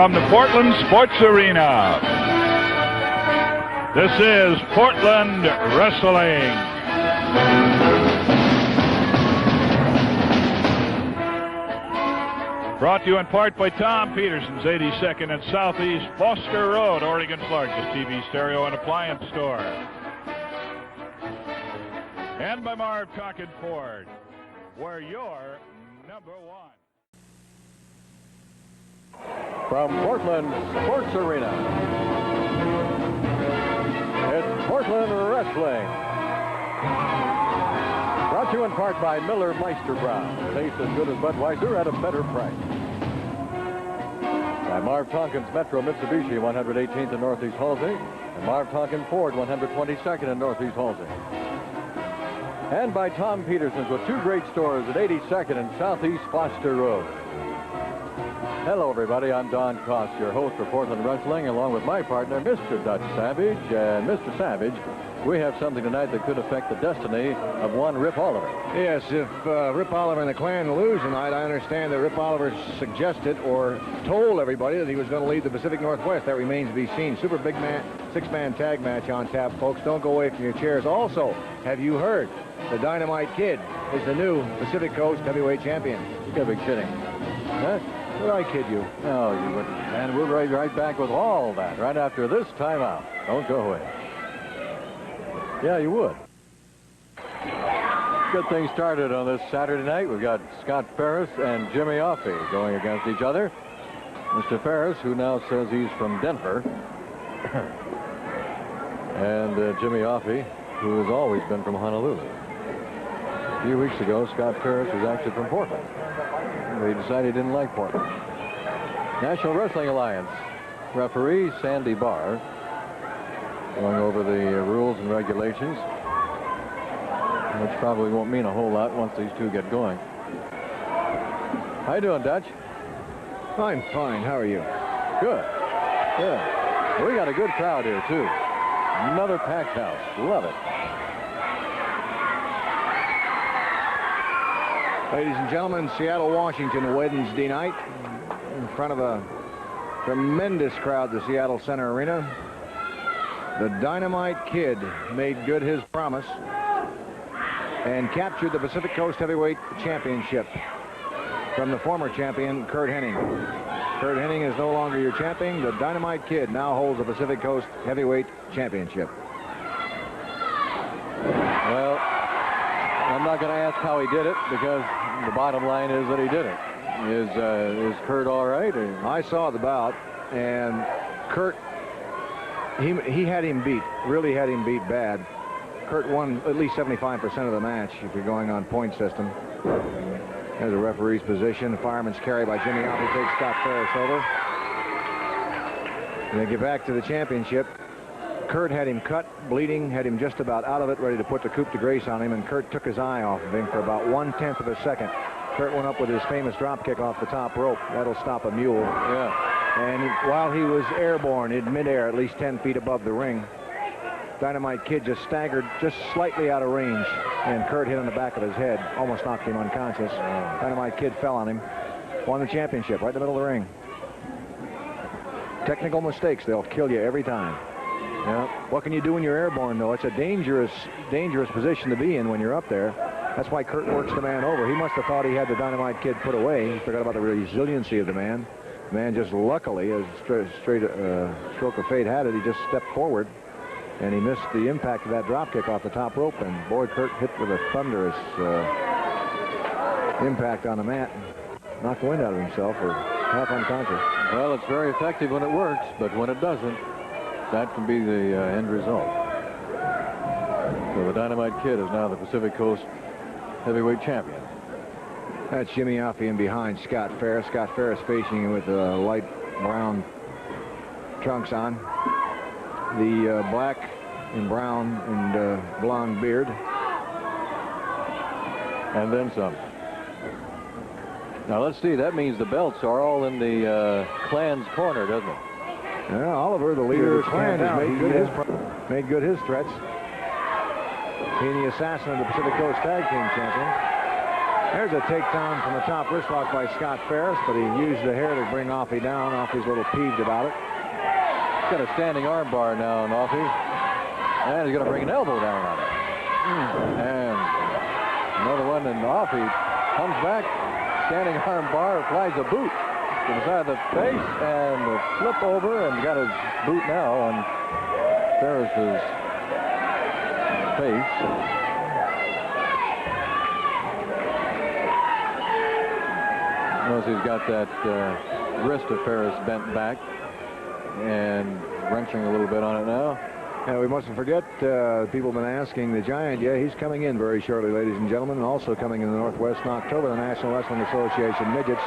from the Portland Sports Arena. This is Portland Wrestling. Brought to you in part by Tom Peterson's 82nd and Southeast Foster Road, Oregon's largest TV, stereo, and appliance store. And by Marv Tonkin Ford, where you're number one. From Portland Sports Arena, it's Portland Wrestling. Brought to you in part by Miller Meister Brown. Tastes as good as Budweiser at a better price. By Marv Tonkin's Metro Mitsubishi, 118th and Northeast Halsey, and Marv Tonkin Ford, 122nd and Northeast Halsey. And by Tom Peterson's with two great stores at 82nd and Southeast Foster Road. Hello, everybody. I'm Don Koss, your host for Portland Wrestling, along with my partner, Mr. Dutch Savage. And Mr. Savage, we have something tonight that could affect the destiny of one Rip Oliver. Yes, if Rip Oliver and the Clan lose tonight, I understand that Rip Oliver suggested or told everybody that he was going to lead the Pacific Northwest. That remains to be seen. Super big man, six-man tag match on tap, folks. Don't go away from your chairs. Also, have you heard? The Dynamite Kid is the new Pacific Coast Heavyweight Champion. You gotta be kidding. Huh? Would I kid you? No, you wouldn't. And we'll be right back with all that right after this timeout. Don't go away. Yeah, you would. Good thing started on this Saturday night. We've got Scott Ferris and Jimmy Offi going against each other. Mr. Ferris, who now says he's from Denver, and Jimmy Offi, who has always been from Honolulu. A few weeks ago, Scott Ferris was actually from Portland. He decided he didn't like Portland. National Wrestling Alliance referee Sandy Barr going over the rules and regulations, which probably won't mean a whole lot once these two get going. How you doing, Dutch? I'm fine. How are you? Good. Good. We got a good crowd here, too. Another packed house. Love it. Ladies and gentlemen, Seattle, Washington, Wednesday night, in front of a tremendous crowd, the Seattle Center Arena. The Dynamite Kid made good his promise and captured the Pacific Coast Heavyweight Championship from the former champion, Curt Hennig. Curt Hennig is no longer your champion. The Dynamite Kid now holds the Pacific Coast Heavyweight Championship. Well, I'm not going to ask how he did it, because the bottom line is that he did it. Is Curt all right? Or? I saw the bout, and Curt, he had him beat, really had him beat bad. Curt won at least 75% of the match if you're going on point system. There's a referee's position. The fireman's carry by Jimmy Offi takes Scott Ferris over. And they get back to the championship. Curt had him cut, bleeding, had him just about out of it, ready to put the coup de grace on him, and Curt took his eye off of him for about 1/10 of a second. Curt went up with his famous drop kick off the top rope. That'll stop a mule. Yeah. And while he was airborne in midair, at least 10 feet above the ring, Dynamite Kid just staggered just slightly out of range, and Curt hit on the back of his head, almost knocked him unconscious. Dynamite Kid fell on him, won the championship right in the middle of the ring. Technical mistakes, they'll kill you every time. Yeah. What can you do when you're airborne, though? It's a dangerous position to be in when you're up there. That's why Curt works the man over. He must have thought he had the Dynamite Kid put away. He forgot about the resiliency of the man. The man just luckily, as straight stroke of fate had it, he just stepped forward, and he missed the impact of that drop kick off the top rope. And boy, Curt hit with a thunderous impact on the mat, and knocked the wind out of himself, or half unconscious. Well, it's very effective when it works, but when it doesn't, that can be the end result. So the Dynamite Kid is now the Pacific Coast Heavyweight Champion. That's Jimmy Offi in behind Scott Ferris. Scott Ferris facing him with light brown trunks on. The black and brown and blonde beard. And then some. Now let's see, that means the belts are all in the Clan's corner, doesn't it? Yeah, Oliver, the leader of the Clan, has made good his threats. Being the assassin of the Pacific Coast Tag Team Champion. There's a takedown from the top wrist lock by Scott Ferris, but he used the hair to bring Offi down. Offi's a little peeved about it. He's got a standing arm bar now on Offi. And he's going to bring an elbow down on it. And another one, and Offi comes back. Standing arm bar, applies a boot to the side of the face, and a flip over, and got his boot now on Ferris's face. Notice he's got that wrist of Ferris bent back and wrenching a little bit on it now. Yeah, we mustn't forget, people have been asking the Giant. Yeah, he's coming in very shortly, ladies and gentlemen, and also coming in the Northwest in October, the National Wrestling Association Midgets.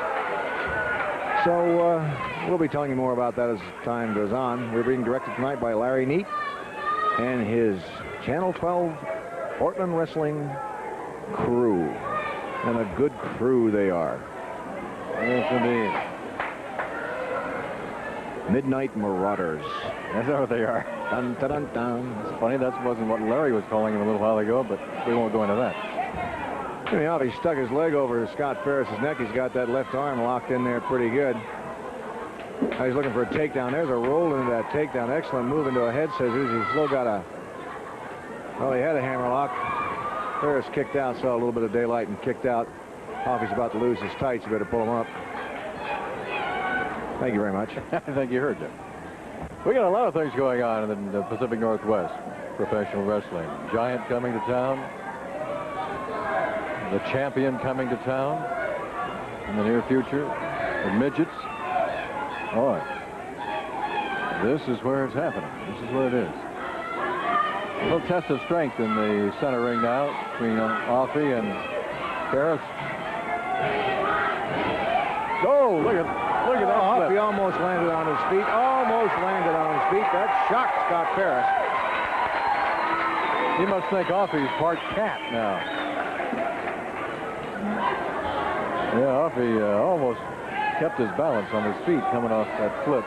So we'll be telling you more about that as time goes on. We're being directed tonight by Larry Neat and his Channel 12 Portland Wrestling crew. And a good crew they are. Yes, indeed. Midnight Marauders. That's what they are. Dun, dun, dun, dun. It's funny, that wasn't what Larry was calling him a little while ago, but we won't go into that. Anyhow, he stuck his leg over Scott Ferris's neck. He's got that left arm locked in there pretty good. Now he's looking for a takedown. There's a roll into that takedown. Excellent move into a head scissors. He's still got a... Well, he had a hammerlock. Ferris kicked out, saw a little bit of daylight and kicked out. Offi's about to lose his tights. You better pull him up. Thank you very much. I think you heard that. We got a lot of things going on in the Pacific Northwest professional wrestling. Giant coming to town. The champion coming to town in the near future. The midgets. Boy, this is where it's happening. This is where it is. A little test of strength in the center ring now between Offi and Ferris. Oh, look at that. Offi almost landed on his feet. Almost landed on his feet. That shocked Scott Ferris. He must think Offi's part cat now. Yeah, Offi almost kept his balance on his feet coming off that flip.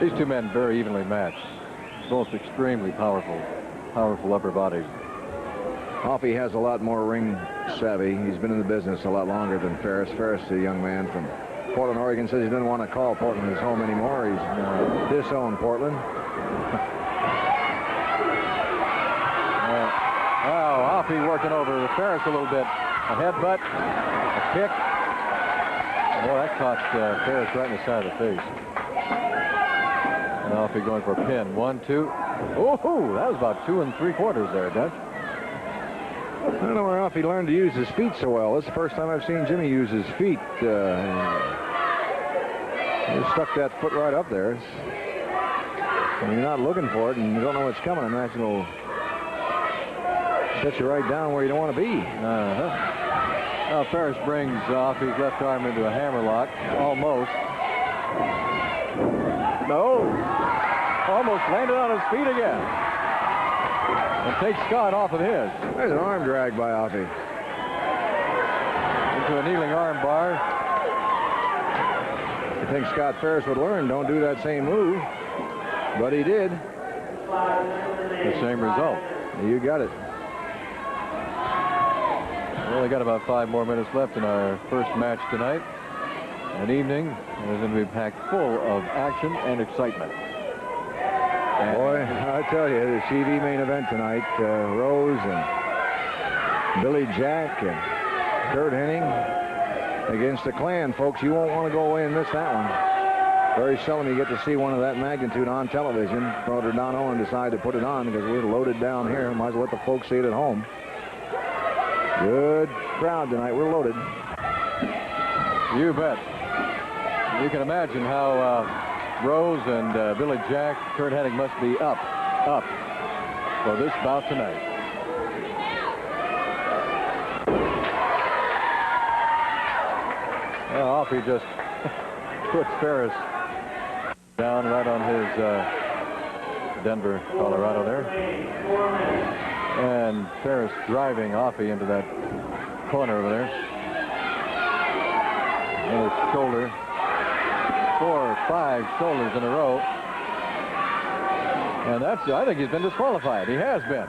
These two men very evenly matched. Both extremely powerful upper bodies. Offi has a lot more ring savvy. He's been in the business a lot longer than Ferris. Ferris, a young man from Portland, Oregon, says he doesn't want to call Portland his home anymore. He's disowned Portland. Wow, Offi working over Ferris a little bit. A headbutt, a kick. Boy, that caught Ferris right in the side of the face. And Offi going for a pin. 1, 2. Oh, that was about 2 3/4 there, Dutch. I don't know where Offi learned to use his feet so well. This is the first time I've seen Jimmy use his feet. He stuck that foot right up there. When you're not looking for it and you don't know what's coming, imagine it'll set you right down where you don't want to be. Now Ferris brings Offi's left arm into a hammerlock. Almost. No. Almost landed on his feet again. And takes Scott off of his. There's an arm drag by Offi. Into a kneeling arm bar. I think Scott Ferris would learn, don't do that same move. But he did. The same result. You got it. Well, we got about 5 more minutes left in our first match tonight. An evening that is going to be packed full of action and excitement. Boy, I tell you, the TV main event tonight, Rose and Billy Jack and Kurt Hennig against the Clan, folks. You won't want to go away and miss that one. Very seldom you get to see one of that magnitude on television. Promoter Don Owen decided to put it on because we're loaded down here. Might as well let the folks see it at home. Good crowd tonight. We're loaded. You bet. You can imagine how Rose and Billy Jack, Kurt Hennig must be up for this bout tonight. Well, Offi just puts Ferris down right on his Denver, Colorado there. And Ferris driving Offi into that corner over there. And his shoulder. 4 or 5 shoulders in a row. And that's, I think he's been disqualified. He has been.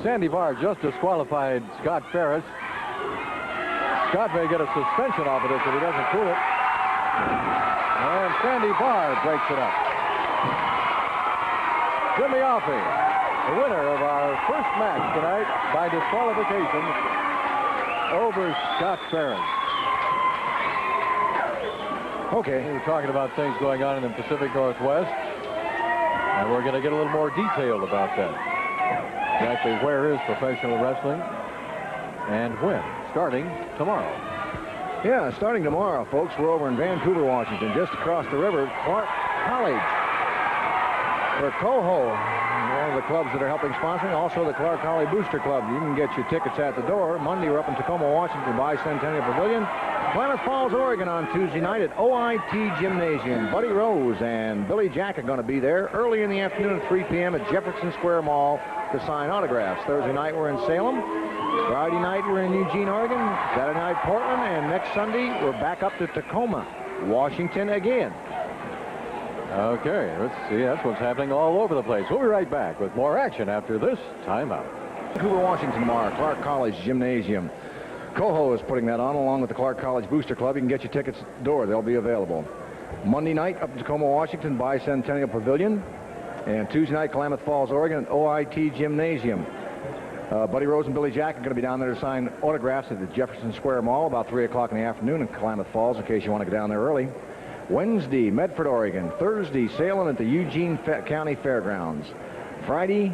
Sandy Barr just disqualified Scott Ferris. Scott may get a suspension off of this if he doesn't cool it. And Sandy Barr breaks it up. Jimmy Offi, the winner of our first match tonight by disqualification over Scott Ferris. Okay, we were talking about things going on in the Pacific Northwest, and we're going to get a little more detail about that. Exactly where is professional wrestling and when? Starting tomorrow. Yeah, starting tomorrow, folks. We're over in Vancouver, Washington, just across the river, Clark College. For Coho, one of the clubs that are helping sponsoring, also the Clark College Booster Club. You can get your tickets at the door. Monday, we're up in Tacoma, Washington, Bicentennial Pavilion. Klamath Falls, Oregon on Tuesday night at OIT Gymnasium. Buddy Rose and Billy Jack are going to be there early in the afternoon at 3 p.m. at Jefferson Square Mall to sign autographs. Thursday night, we're in Salem. Friday night, we're in Eugene, Oregon. Saturday night, Portland. And next Sunday, we're back up to Tacoma, Washington again. Okay, let's see. That's what's happening all over the place. We'll be right back with more action after this timeout. Vancouver, Washington tomorrow, Clark College Gymnasium. Coho is putting that on along with the Clark College Booster Club. You can get your tickets at the door. They'll be available. Monday night up in Tacoma, Washington, Bicentennial Pavilion. And Tuesday night, Klamath Falls, Oregon, at OIT Gymnasium. Buddy Rose and Billy Jack are going to be down there to sign autographs at the Jefferson Square Mall about 3 o'clock in the afternoon in Klamath Falls, in case you want to go down there early. Wednesday, Medford, Oregon. Thursday, Salem at the Eugene County Fairgrounds. Thursday,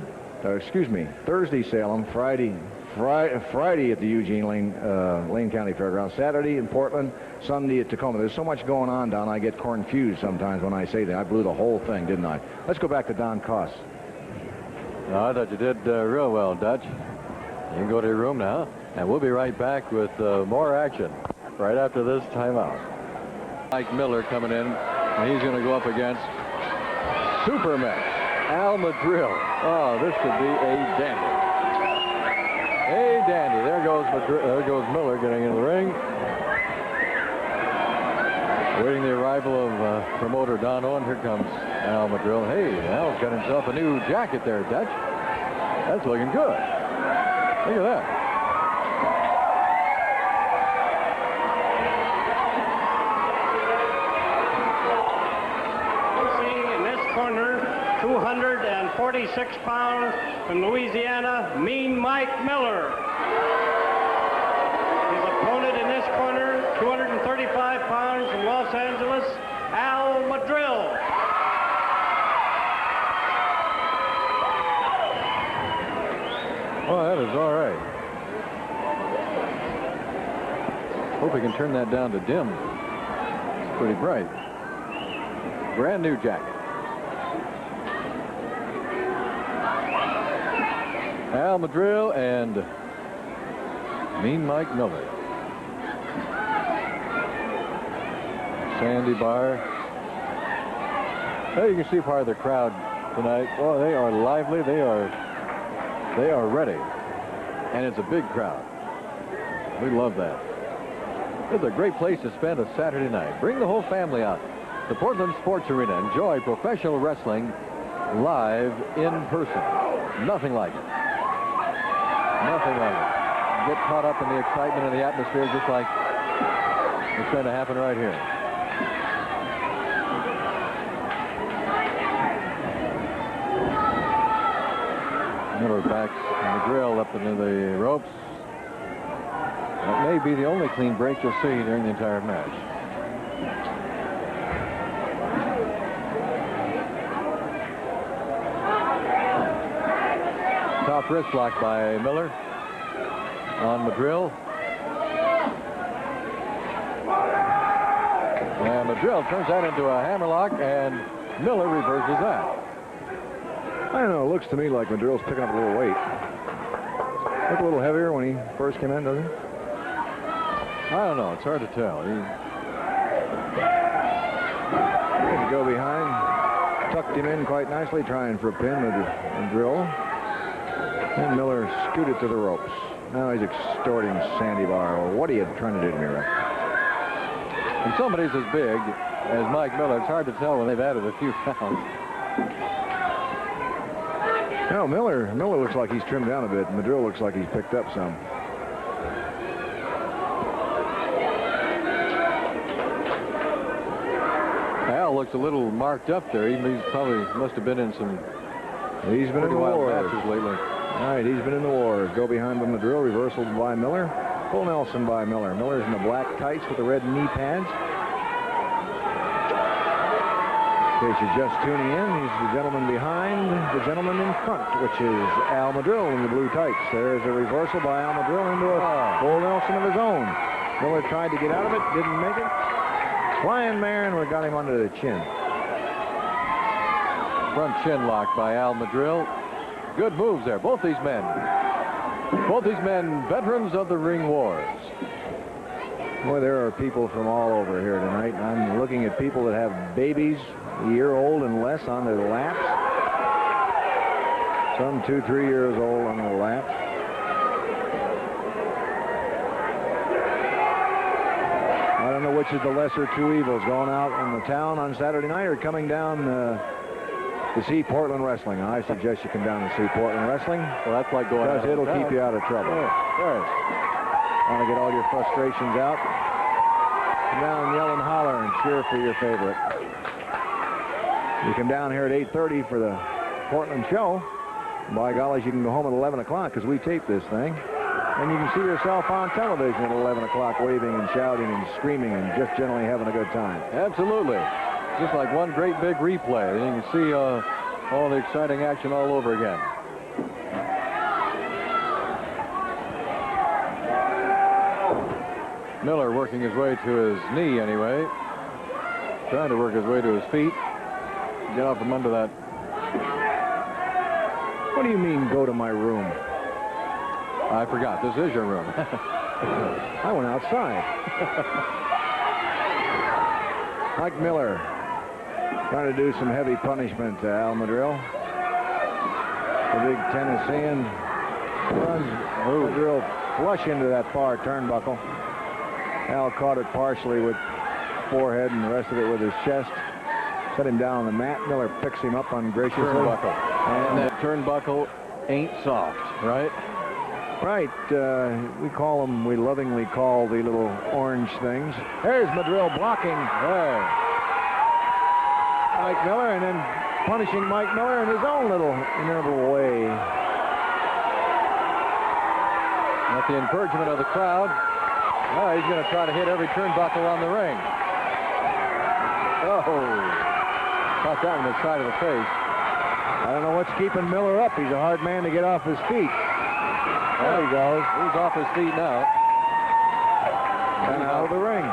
Salem. Friday at the Eugene Lane County Fairgrounds. Saturday in Portland. Sunday at Tacoma. There's so much going on down, I get confused sometimes when I say that. I blew the whole thing, didn't I? Let's go back to Don Koss. No, I thought you did real well, Dutch. You can go to your room now, and we'll be right back with more action right after this timeout. Mike Miller coming in, and he's going to go up against Superman Al Madril. Oh, this could be a dandy. A dandy. There goes Miller getting in the ring. Waiting the arrival of promoter Don Owen. Here comes Al Madril. Hey, Al's got himself a new jacket there, Dutch. That's looking good. Look at that. In this corner, 246 pounds from Louisiana, Mean Mike Miller. His opponent in this corner, 235 pounds from Los Angeles, Al Madril. Oh, that is all right. Hope we can turn that down to dim. It's pretty bright. Brand new jacket. Al Madril and Mean Mike Miller. Sandy Barr. Well, you can see part of the crowd tonight. Oh, they are lively. They are ready. And it's a big crowd. We love that. It's a great place to spend a Saturday night. Bring the whole family out. The Portland Sports Arena. Enjoy professional wrestling live in person. Nothing like it. Nothing like it. Get caught up in the excitement and the atmosphere just like it's going to happen right here. Miller backs Madril up into the ropes. That may be the only clean break you'll see during the entire match. Top wrist block by Miller on Madril. And Madril turns that into a hammerlock, and Miller reverses that. I don't know, it looks to me like Madril's picking up a little weight. Look a little heavier when he first came in, doesn't he? I don't know, it's hard to tell. He go behind, tucked him in quite nicely, trying for a pin with Madril. And Miller scooted to the ropes. Now he's extorting Sandy Barr. Well, what are you trying to do to me, Rick? When somebody's as big as Mike Miller, it's hard to tell when they've added a few pounds. No, Miller looks like he's trimmed down a bit. Madril looks like he's picked up some. Al looks a little marked up there. He's probably must have been in some. He's been in the wars matches lately. All right, he's been in the wars. Go behind by Madril, reversal by Miller. Full Nelson by Miller. Miller's in the black tights with the red knee pads. In case you're just tuning in, he's the gentleman behind the gentleman in front, which is Al Madril in the blue tights. There's a reversal by Al Madril into a full Nelson of his own. Miller tried to get out of it, didn't make it. Flying Marin got him under the chin. Front chin lock by Al Madril. Good moves there. Both these men, veterans of the ring wars. Boy, there are people from all over here tonight. I'm looking at people that have babies a year old and less on their laps. Some 2-3 years old on their laps. I don't know which is the lesser two evils, going out in the town on Saturday night or coming down to see Portland wrestling. I suggest you come down and see Portland wrestling. Well, that's like going out. Because it'll keep you out of trouble. Ferris. Want to get all your frustrations out? Come down and yell and holler and cheer for your favorite. You come down here at 8:30 for the Portland show. By golly, you can go home at 11 o'clock because we tape this thing. And you can see yourself on television at 11 o'clock waving and shouting and screaming and just generally having a good time. Absolutely. Just like one great big replay. And you can see all the exciting action all over again. Miller working his way to his knee anyway. Trying to work his way to his feet. Get out from under that. What do you mean, go to my room? I forgot. This is your room. I went outside. Mike Miller trying to do some heavy punishment to Al Madril. The big Tennessean runs Madril flush into that far turnbuckle. Al caught it partially with forehead and the rest of it with his chest. Set him down on the mat. Miller picks him up ungraciously. Turnbuckle. And that turnbuckle ain't soft, right? Right. We lovingly call the little orange things. There's Madril blocking. There. Mike Miller, and then punishing Mike Miller in his own little inimitable way. At the encouragement of the crowd. Oh, he's going to try to hit every turnbuckle on the ring. Oh, caught that in the side of the face. I don't know what's keeping Miller up. He's a hard man to get off his feet. There he goes. He's off his feet now. And out of the ring.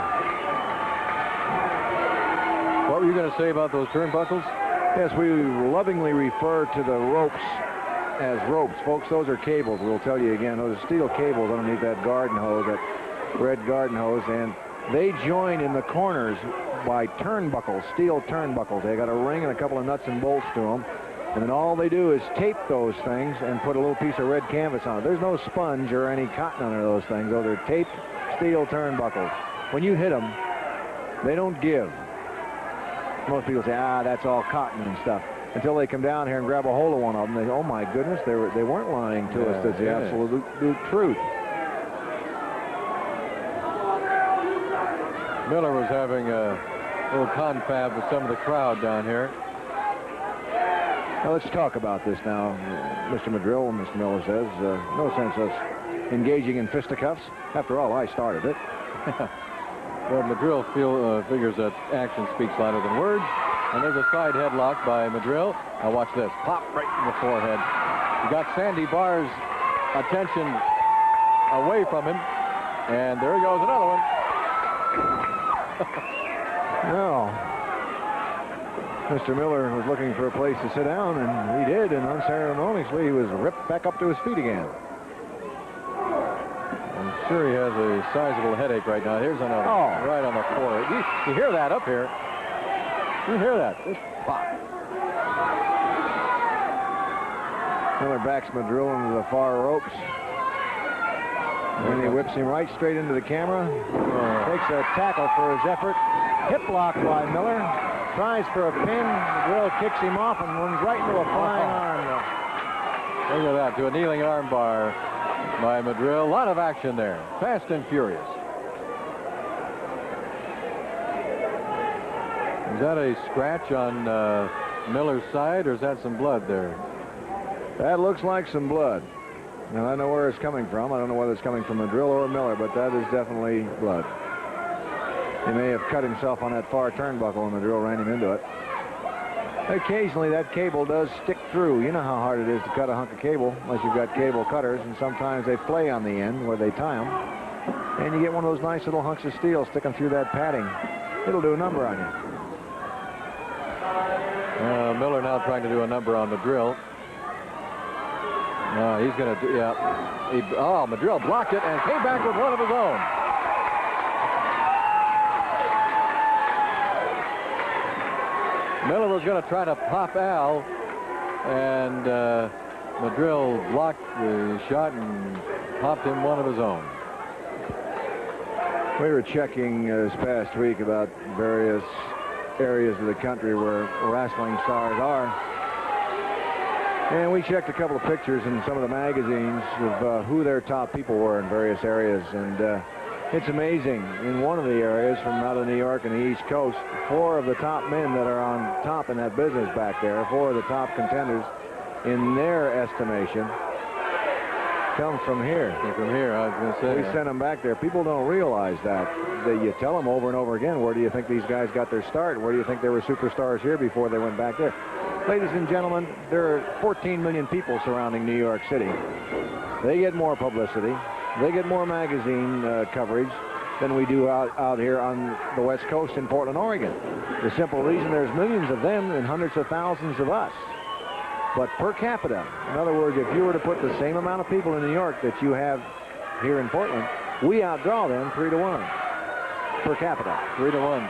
What were you going to say about those turnbuckles? Yes, we lovingly refer to the ropes as ropes. Folks, those are cables. We'll tell you again. Those are steel cables underneath that garden hose, that red garden hose, and they join in the corners by turnbuckles, steel turnbuckles. They got a ring and a couple of nuts and bolts to them. And then all they do is tape those things and put a little piece of red canvas on it. There's no sponge or any cotton under those things. Those are taped steel turnbuckles. When you hit them, they don't give. Most people say, that's all cotton and stuff. Until they come down here and grab a hold of one of them. They say, oh, my goodness, they weren't lying to us. That's the absolute truth. Miller was having a little confab with some of the crowd down here. Now, let's talk about this now. Mr. Madril, Mr. Miller says, no sense us engaging in fisticuffs. After all, I started it. Well, Madril figures that action speaks louder than words. And there's a side headlock by Madril. Now watch this. Pop right in the forehead. You got Sandy Barr's attention away from him. And there he goes, another one. No. Mr. Miller was looking for a place to sit down, and he did, and unceremoniously he was ripped back up to his feet again. I'm sure he has a sizable headache right now. Here's another right on the forehead. You hear that up here. You hear that? Just pop. Miller backs Madril into the far ropes. And he whips him right straight into the camera. Takes a tackle for his effort. Hip block by Miller. Tries for a pin. Madril kicks him off and runs right into a flying arm. Look at that, to a kneeling armbar by Madril. A lot of action there. Fast and furious. Is that a scratch on Miller's side, or is that some blood there? That looks like some blood. Now, I know where it's coming from. I don't know whether it's coming from Madril or Miller, but that is definitely blood. He may have cut himself on that far turnbuckle, and Madril ran him into it. Occasionally, that cable does stick through. You know how hard it is to cut a hunk of cable, unless you've got cable cutters, and sometimes they flay on the end where they tie them. And you get one of those nice little hunks of steel sticking through that padding. It'll do a number on you. Miller now trying to do a number on Madril. He's going to do, yeah. Madril blocked it and came back with one of his own. Miller was going to try to pop Al, and Madril blocked the shot and popped him one of his own. We were checking this past week about various areas of the country where wrestling stars are. And we checked a couple of pictures in some of the magazines of who their top people were in various areas. And it's amazing. In one of the areas from out of New York and the East Coast, 4 of the top men that are on top in that business back there, 4 of the top contenders in their estimation, come from here. From here, I was going to say. We sent them back there. People don't realize that. You tell them over and over again, where do you think these guys got their start? Where do you think they were superstars here before they went back there? Ladies and gentlemen, there are 14 million people surrounding New York City. They get more publicity. They get more magazine coverage than we do out here on the West Coast in Portland, Oregon. The simple reason there's millions of them and hundreds of thousands of us. But per capita, in other words, if you were to put the same amount of people in New York that you have here in Portland, we outdraw them 3-1 per capita. 3-1.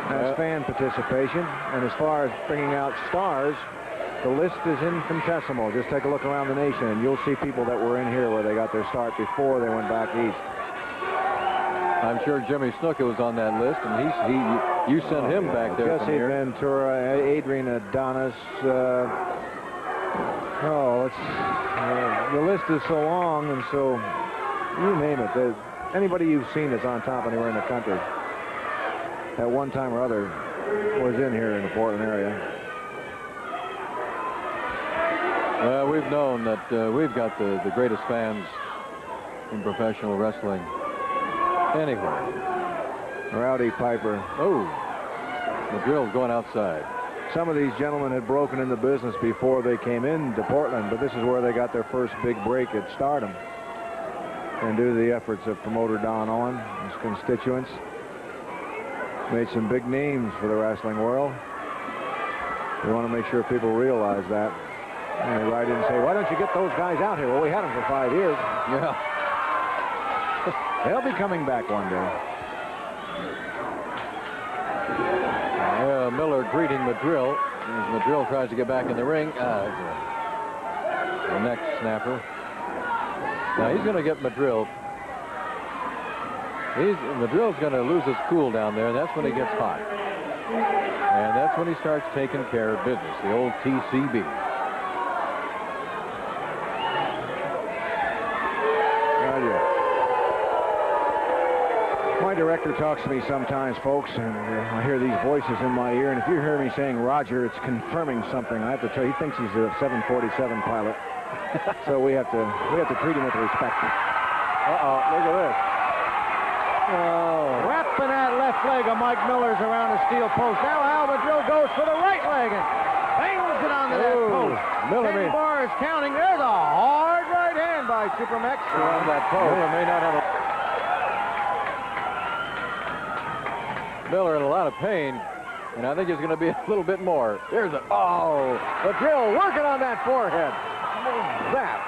That's fan participation. And as far as bringing out stars, the list is infinitesimal. Just take a look around the nation, and you'll see people that were in here where they got their start before they went back east. I'm sure Jimmy Snuka was on that list, and you sent him back there. Jesse Ventura, Adrian Adonis. The list is so long, and so you name it. Anybody you've seen that's on top anywhere in the country at one time or other was in here in the Portland area. We've known that we've got the greatest fans in professional wrestling anywhere. Rowdy Piper. Oh, Madril's going outside. Some of these gentlemen had broken into business before they came into Portland, but this is where they got their first big break at Stardom. And due to the efforts of promoter Don Owen and his constituents, made some big names for the wrestling world. We want to make sure people realize that. And they write in and say, why don't you get those guys out here? Well, we had them for 5 years. Yeah. They'll be coming back one day. Miller greeting Madril as Madril tries to get back in the ring. The neck snapper. Now he's going to get Madril. Madril's going to lose his cool down there, and that's when he gets hot. And that's when he starts taking care of business, the old TCB. My director talks to me sometimes, folks, and I hear these voices in my ear, and if you hear me saying Roger, it's confirming something. I have to tell you, he thinks he's a 747 pilot. So we have to treat him with respect. Look at this. Wrapping that left leg of Mike Miller's around the steel post. Now Al Madril goes for the right leg and bangs it onto that post. Miller 10 bars counting. There's a hard right hand by Supermex. On that post. Miller may not have Miller in a lot of pain, and I think he's going to be a little bit more. There's Madril working on that forehead. That.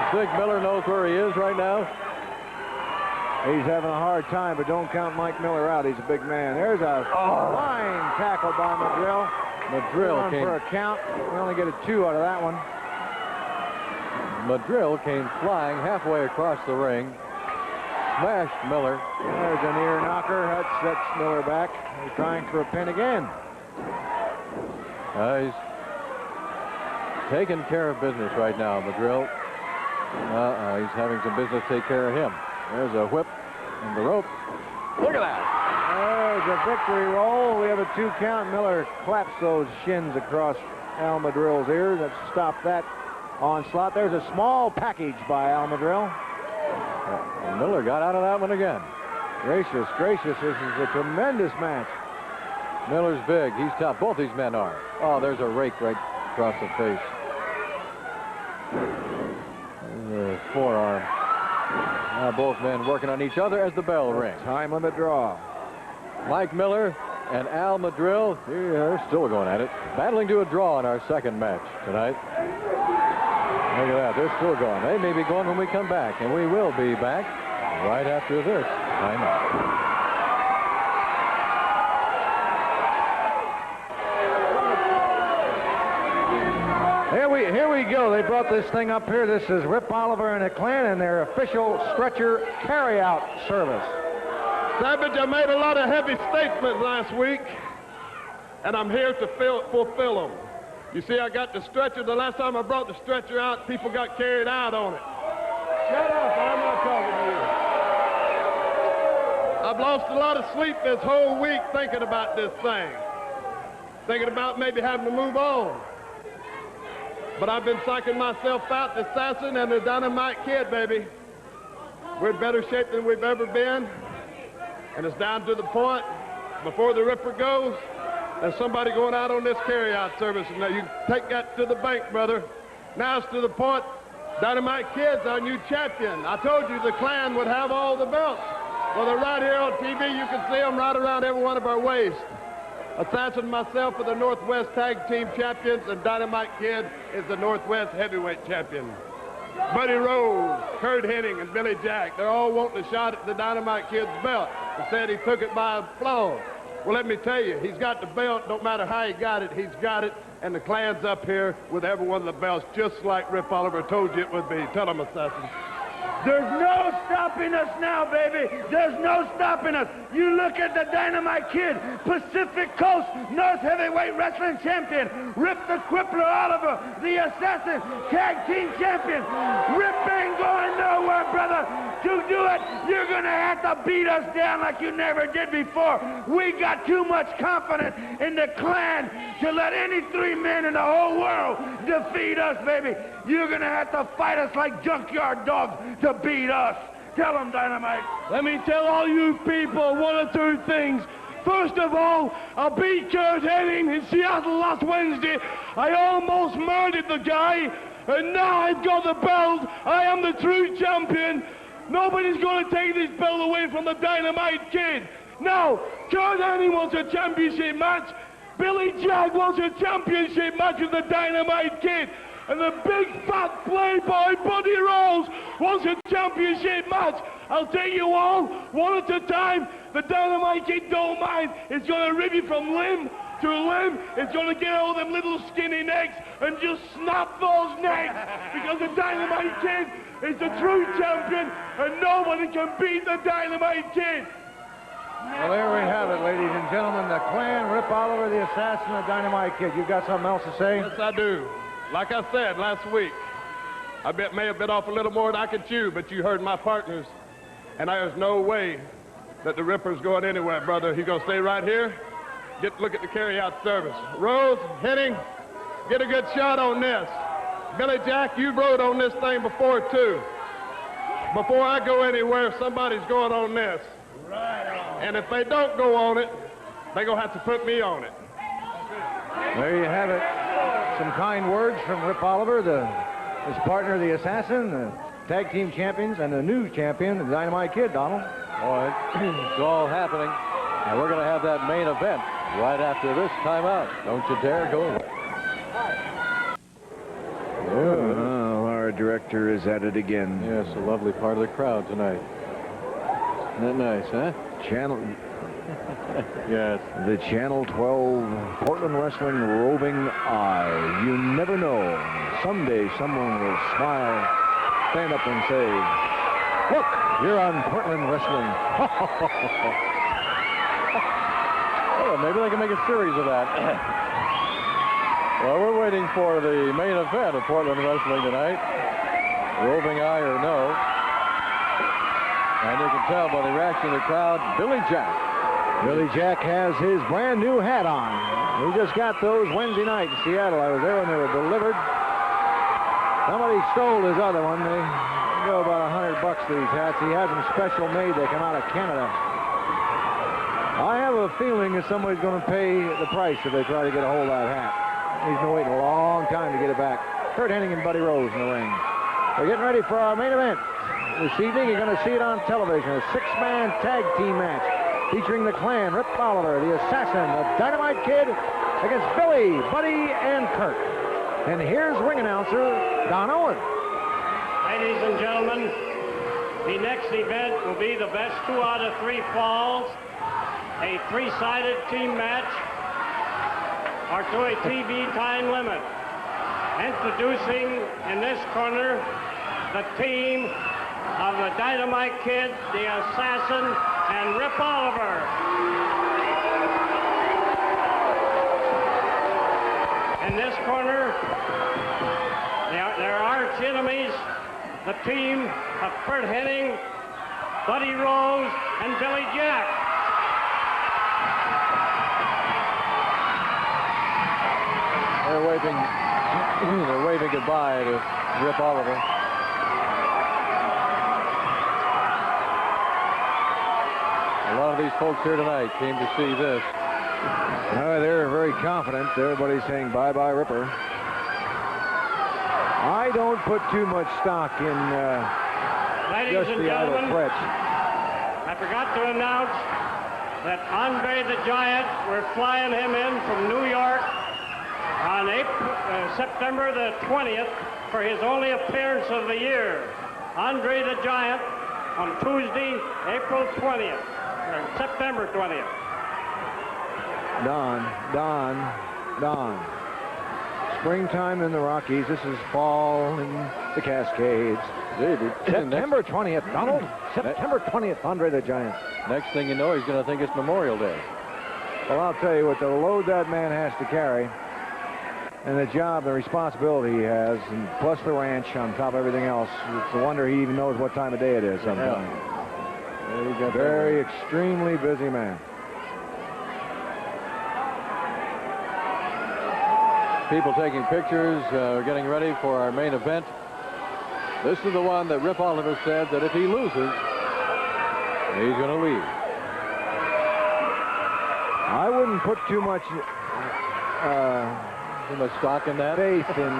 You think Miller knows where he is right now? He's having a hard time, but don't count Mike Miller out. He's a big man. There's a fine tackle by Madril. Madril came for a count. We only get a 2 out of that one. Madril came flying halfway across the ring. smashed Miller. There's an ear knocker. That sets Miller back. He's trying for a pin again. He's taking care of business right now, Madril. He's having some business take care of him. There's a whip in the rope. Look at that. There's a victory roll. We have a 2 count. Miller claps those shins across Al Madril's ears. That stopped that onslaught. There's a small package by Al Madril. And Miller got out of that one again. Gracious, gracious. This is a tremendous match. Miller's big. He's tough. Both these men are. Oh, there's a rake right across the face. The forearm. Now both men working on each other as the bell rings. Time limit draw. Mike Miller and Al Madril, they're still going at it. Battling to a draw in our second match tonight. Look at that. They're still going. They may be going when we come back, and we will be back right after this timeout. Here we go. They brought this thing up here. This is Rip Oliver and the Clan and their official stretcher carry-out service. Savage, I made a lot of heavy statements last week, and I'm here to fulfill them. You see, I got the stretcher. The last time I brought the stretcher out, people got carried out on it. Shut up. I'm not talking to you. I've lost a lot of sleep this whole week thinking about this thing. Thinking about maybe having to move on. But I've been psyching myself out, the Assassin and the Dynamite Kid, baby. We're in better shape than we've ever been. And it's down to the point, before the Ripper goes, there's somebody going out on this carry-out service. Now, you take that to the bank, brother. Now it's to the point, Dynamite Kid's our new champion. I told you the Clan would have all the belts. Well, they're right here on TV. You can see them right around every one of our waists. Assassin and myself are the Northwest Tag Team Champions, and Dynamite Kid is the Northwest Heavyweight Champion. Buddy Rose, Kurt Hennig, and Billy Jack, they're all wanting a shot at the Dynamite Kid's belt. They said he took it by a flaw. Well, let me tell you, he's got the belt. Don't matter how he got it, he's got it. And the Clan's up here with every one of the belts, just like Rip Oliver told you it would be. Tell him, Assassin. There's no stopping us now, baby. There's no stopping us. You look at the Dynamite Kid, Pacific Coast North Heavyweight Wrestling Champion, Rip the Crippler Oliver, the Assassin Tag Team Champion. Rip ain't going nowhere, brother. To do it, you're going to have to beat us down like you never did before. We got too much confidence in the Clan to let any 3 men in the whole world defeat us, baby. You're going to have to fight us like junkyard dogs to beat us. Tell them, Dynamite. Let me tell all you people 1 or 2 things. First of all, I beat Kurt Hennig in Seattle last Wednesday. I almost murdered the guy, and now I've got the belt. I am the true champion. Nobody's going to take this belt away from the Dynamite Kid. Now, Kurt Hennig wants a championship match. Billy Jack wants a championship match with the Dynamite Kid. And the big fat playboy Buddy Rose wants a championship match. I'll take you all, 1 at a time. The Dynamite Kid don't mind. It's going to rip you from limb to limb. It's going to get all them little skinny necks and just snap those necks. Because the Dynamite Kid is the true champion, and nobody can beat the Dynamite Kid. Well, there we have it, ladies and gentlemen. The Clan, Rip Oliver, the Assassin, the Dynamite Kid. You got something else to say? Yes, I do. Like I said last week, I may have bit off a little more than I could chew, but you heard my partners, and there's no way that the Ripper's going anywhere, brother. He's going to stay right here. Look at the carry-out service. Rose, Hennig, get a good shot on this. Billy Jack, you rode on this thing before, too. Before I go anywhere, somebody's going on this. Right on. And if they don't go on it, they're going to have to put me on it. There you have it. Some kind words from Rip Oliver, his partner, the Assassin, the Tag Team Champions, and the new champion, the Dynamite Kid, Donald. Boy, it's all happening. And we're going to have that main event right after this timeout. Don't you dare go away. Oh, our director is at it again. Yes, a lovely part of the crowd tonight. Isn't that nice, huh? Channel... Yes. The Channel 12 Portland Wrestling roving eye. You never know. Someday someone will smile, stand up and say, look, You're on Portland Wrestling. Well, maybe they can make a series of that. Well, we're waiting for the main event of Portland Wrestling tonight. Roving eye or no. And you can tell by the reaction of the crowd, Billy Jack. Billy Jack has his brand new hat on. He just got those Wednesday night in Seattle. I was there when they were delivered. Somebody stole his other one. They go about $100 for these hats. He has them special made. They come out of Canada. I have a feeling that somebody's going to pay the price if they try to get a hold of that hat. He's been waiting a long time to get it back. Kurt Hennig and Buddy Rose in the ring. We're getting ready for our main event. This evening, you're going to see it on television. A 6-man tag team match featuring the Clan, Rip Oliver, the Assassin, the Dynamite Kid, against Billy, Buddy, and Kurt. And here's ring announcer Don Owen. Ladies and gentlemen, the next event will be the best 2 out of 3 falls, a 3-sided team match, or to a TV time limit. Introducing in this corner the team of the Dynamite Kid, the Assassin, and Rip Oliver. In this corner, their arch enemies, the team of Kurt Hennig, Buddy Rose, and Billy Jack. They're waving goodbye to Rip Oliver. A lot of these folks here tonight came to see this. They're very confident. Everybody's saying bye-bye, Ripper. I don't put too much stock in Ladies just and the idle gentlemen, threats. I forgot to announce that Andre the Giant, we're flying him in from New York on September the 20th for his only appearance of the year. Andre the Giant on Tuesday, April 20th, or September 20th. Don. Springtime in the Rockies. This is fall in the Cascades. September 20th, Donald. September 20th, Andre the Giant. Next thing you know, he's going to think it's Memorial Day. Well, I'll tell you what, the load that man has to carry and the job, the responsibility he has, and plus the ranch on top of everything else, it's a wonder he even knows what time of day it is sometimes. Yeah. Very extremely busy man. People taking pictures, getting ready for our main event. This is the one that Rip Oliver said that if he loses, he's going to leave. I wouldn't put too much stock in that. Faith in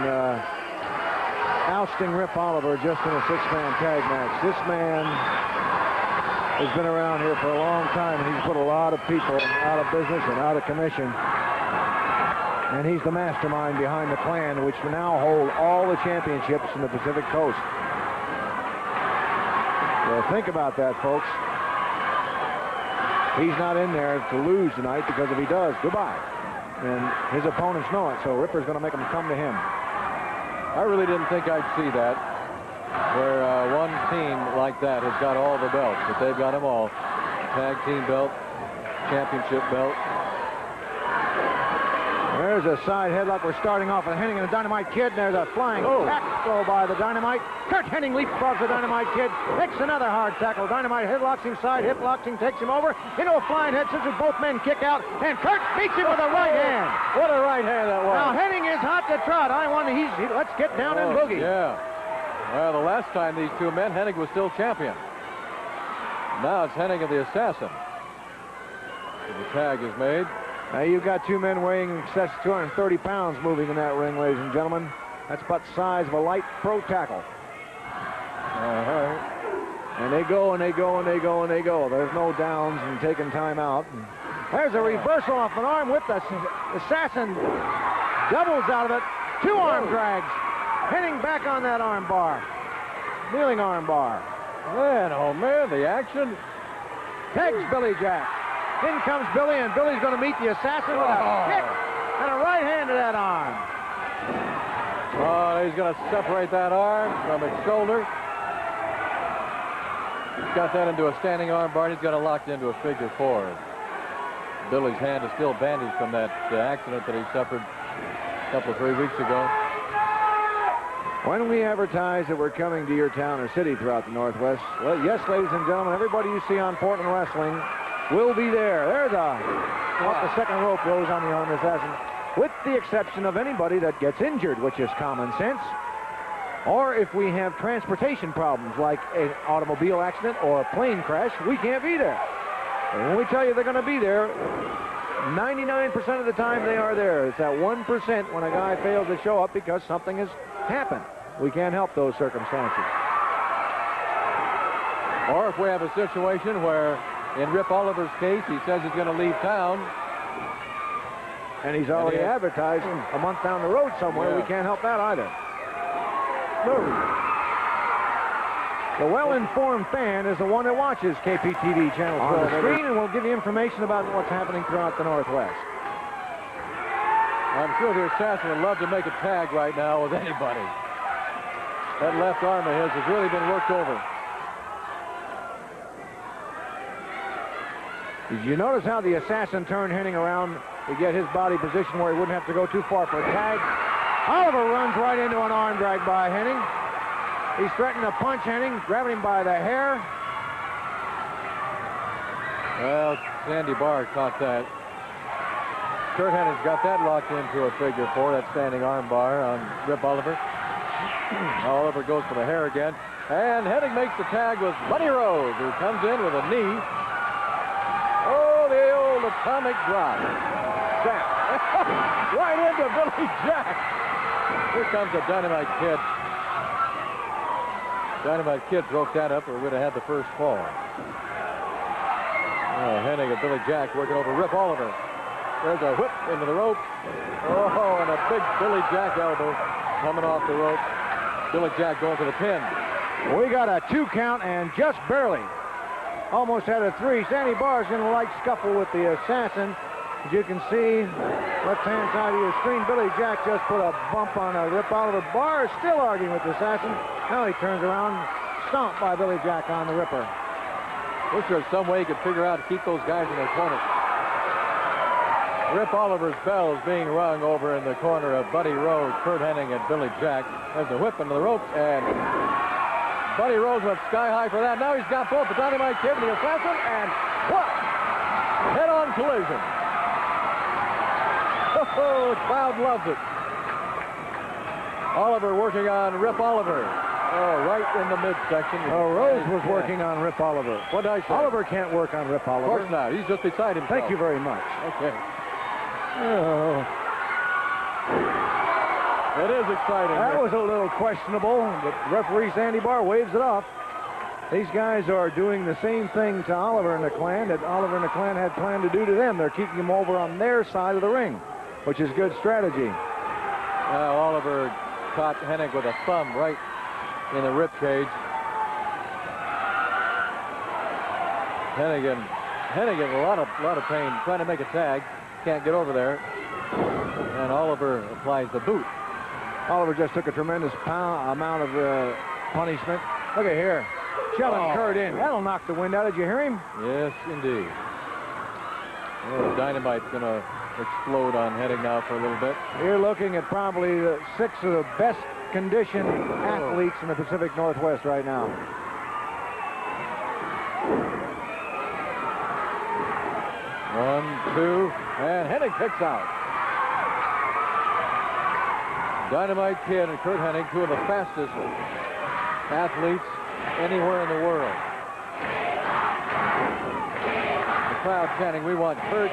ousting Rip Oliver just in a 6-man tag match. This man has been around here for a long time, and he's put a lot of people out of business and out of commission. And he's the mastermind behind the Clan, which now hold all the championships in the Pacific Coast. So think about that, folks. He's not in there to lose tonight, because if he does, goodbye. And his opponents know it, so Ripper's going to make them come to him. I really didn't think I'd see that, where one team like that has got all the belts, but they've got them all. Tag team belt, championship belt. There's a side headlock. We're starting off with Hennig and the Dynamite Kid. There's a flying tackle by the Dynamite. Kurt Hennig leapfrogs the Dynamite Kid. Makes another hard tackle. Dynamite headlocks him side, hip locks him, takes him over into a flying head scissors. Both men kick out, and Kurt beats him with a right hand. What a right hand that was. Now Hennig is hot to trot. I wonder, let's get down and boogie. Yeah. Well, the last time these two met, Hennig was still champion. Now it's Hennig and the Assassin. So the tag is made. Now you've got two men weighing in excess of 230 pounds moving in that ring, ladies and gentlemen. That's about the size of a light pro tackle. And they go, and they go, and they go, and they go. There's no downs and taking time out. And there's a reversal off an arm whip. The Assassin doubles out of it. 2 arm drags. Hennig back on that arm bar. Kneeling arm bar. Man, oh man, the action. Pegs Billy Jack. In comes Billy, and Billy's going to meet the Assassin with a kick and a right hand to that arm. Oh, he's going to separate that arm from its shoulder. He's got that into a standing arm bar, and he's got it locked into a figure 4. Billy's hand is still bandaged from that accident that he suffered a couple of 3 weeks ago. When we advertise that we're coming to your town or city throughout the Northwest, well, yes, ladies and gentlemen, everybody you see on Portland Wrestling will be there. There's off the second rope rose on the arm assassin, with the exception of anybody that gets injured, which is common sense, or if we have transportation problems like an automobile accident or a plane crash, we can't be there. And when we tell you they're going to be there, 99% of the time they are there. It's that 1% when a guy fails to show up because something has happened. We can't help those circumstances. Or if we have a situation where, in Rip Oliver's case, he says he's going to leave town. And he's already advertised a month down the road somewhere. Yeah. We can't help that either. The well-informed fan is the one that watches KPTV Channel 12 on the screen, and we'll give you information about what's happening throughout the Northwest. I'm sure the assassin would love to make a tag right now with anybody. That left arm of his has really been worked over. Did you notice how the assassin turned Henning around to get his body position where he wouldn't have to go too far for a tag? Oliver runs right into an arm drag by Henning. He's threatening to punch Henning, grabbing him by the hair. Well, Sandy Barr caught that. Kurt Henning's got that locked into a figure 4, that standing arm bar on Rip Oliver. Oliver goes for the hair again. And Henning makes the tag with Buddy Rose, who comes in with a knee. Oh, the old atomic drop. Jack. Right into Billy Jack. Here comes the Dynamite Kid. Dynamite Kid broke that up, or would have had the first fall. Henning and Billy Jack working over Rip Oliver. There's a whip into the rope. Oh, and a big Billy Jack elbow coming off the rope. Billy Jack going for the pin. We got a 2 count and just barely. Almost had a 3. Sandy Barr's in a light scuffle with the assassin. As you can see, left-hand side of your screen, Billy Jack just put a bump on a Rip Oliver. Barr is still arguing with the assassin. Now he turns around, stomped by Billy Jack on the Ripper. Wish there was some way he could figure out to keep those guys in their corner. Rip Oliver's bell is being rung over in the corner of Buddy Rose, Kurt Henning, and Billy Jack. There's a whip into the ropes, and Buddy Rose went sky high for that. Now he's got both the Dynamite Kid and the assassin, and what? Head-on collision. Oh, the crowd loves it. Oliver working on Rip Oliver. Oh, right in the midsection. Oh, Rose was working on Rip Oliver. What did I say? Oliver can't work on Rip Oliver. Of course not. He's just beside himself. Thank you very much. Okay. Oh. It is exciting. That was a little questionable, but referee Sandy Barr waves it off. These guys are doing the same thing to Oliver and the Clan that Oliver and the Clan had planned to do to them. They're keeping him over on their side of the ring, which is good strategy. Oliver caught Hennig with a thumb right in the rib cage. Hennig in a lot of pain, trying to make a tag. Can't get over there. And Oliver applies the boot. Oliver just took a tremendous amount of punishment. Look at here. Shoving Kurt in. That'll knock the wind out. Did you hear him? Yes, indeed. Oh, Dynamite's going to explode on Hennig now for a little bit. You're looking at probably 6 of the best conditioned athletes in the Pacific Northwest right now. One, two, and Hennig kicks out. Dynamite Kid and Kurt Hennig, 2 of the fastest athletes anywhere in the world. The crowd chanting, "We want Kurt."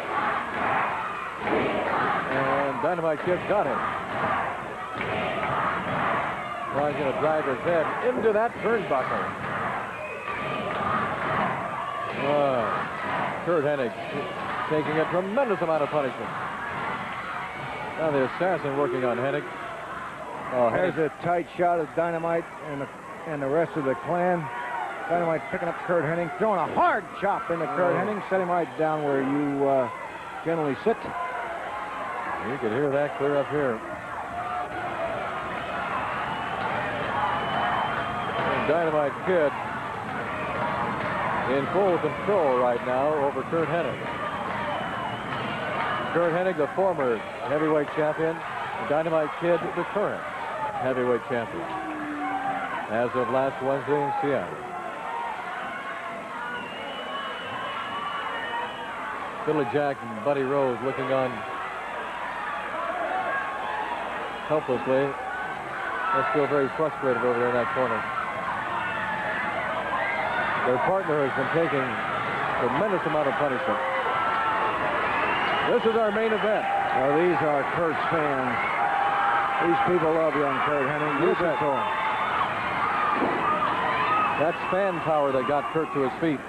And Dynamite Kid's got him. Well, he's going to drive his head into that turnbuckle. Kurt Hennig taking a tremendous amount of punishment. Now the assassin working on Hennig. There's a tight shot of Dynamite and the rest of the Clan. Dynamite picking up Kurt Hennig, throwing a hard chop into Kurt Hennig, set him right down where you generally sit. You could hear that clear up here. And Dynamite Kid in full control right now over Curt Hennig. Curt Hennig, the former heavyweight champion. The Dynamite Kid, the current heavyweight champion, as of last Wednesday in Seattle. Billy Jack and Buddy Rose looking on helplessly. They're still very frustrated over there in that corner. Their partner has been taking a tremendous amount of punishment. This is our main event. Well, these are Curt's fans. These people love young Curt Hennig. Listen to him. That's fan power that got Curt to his feet.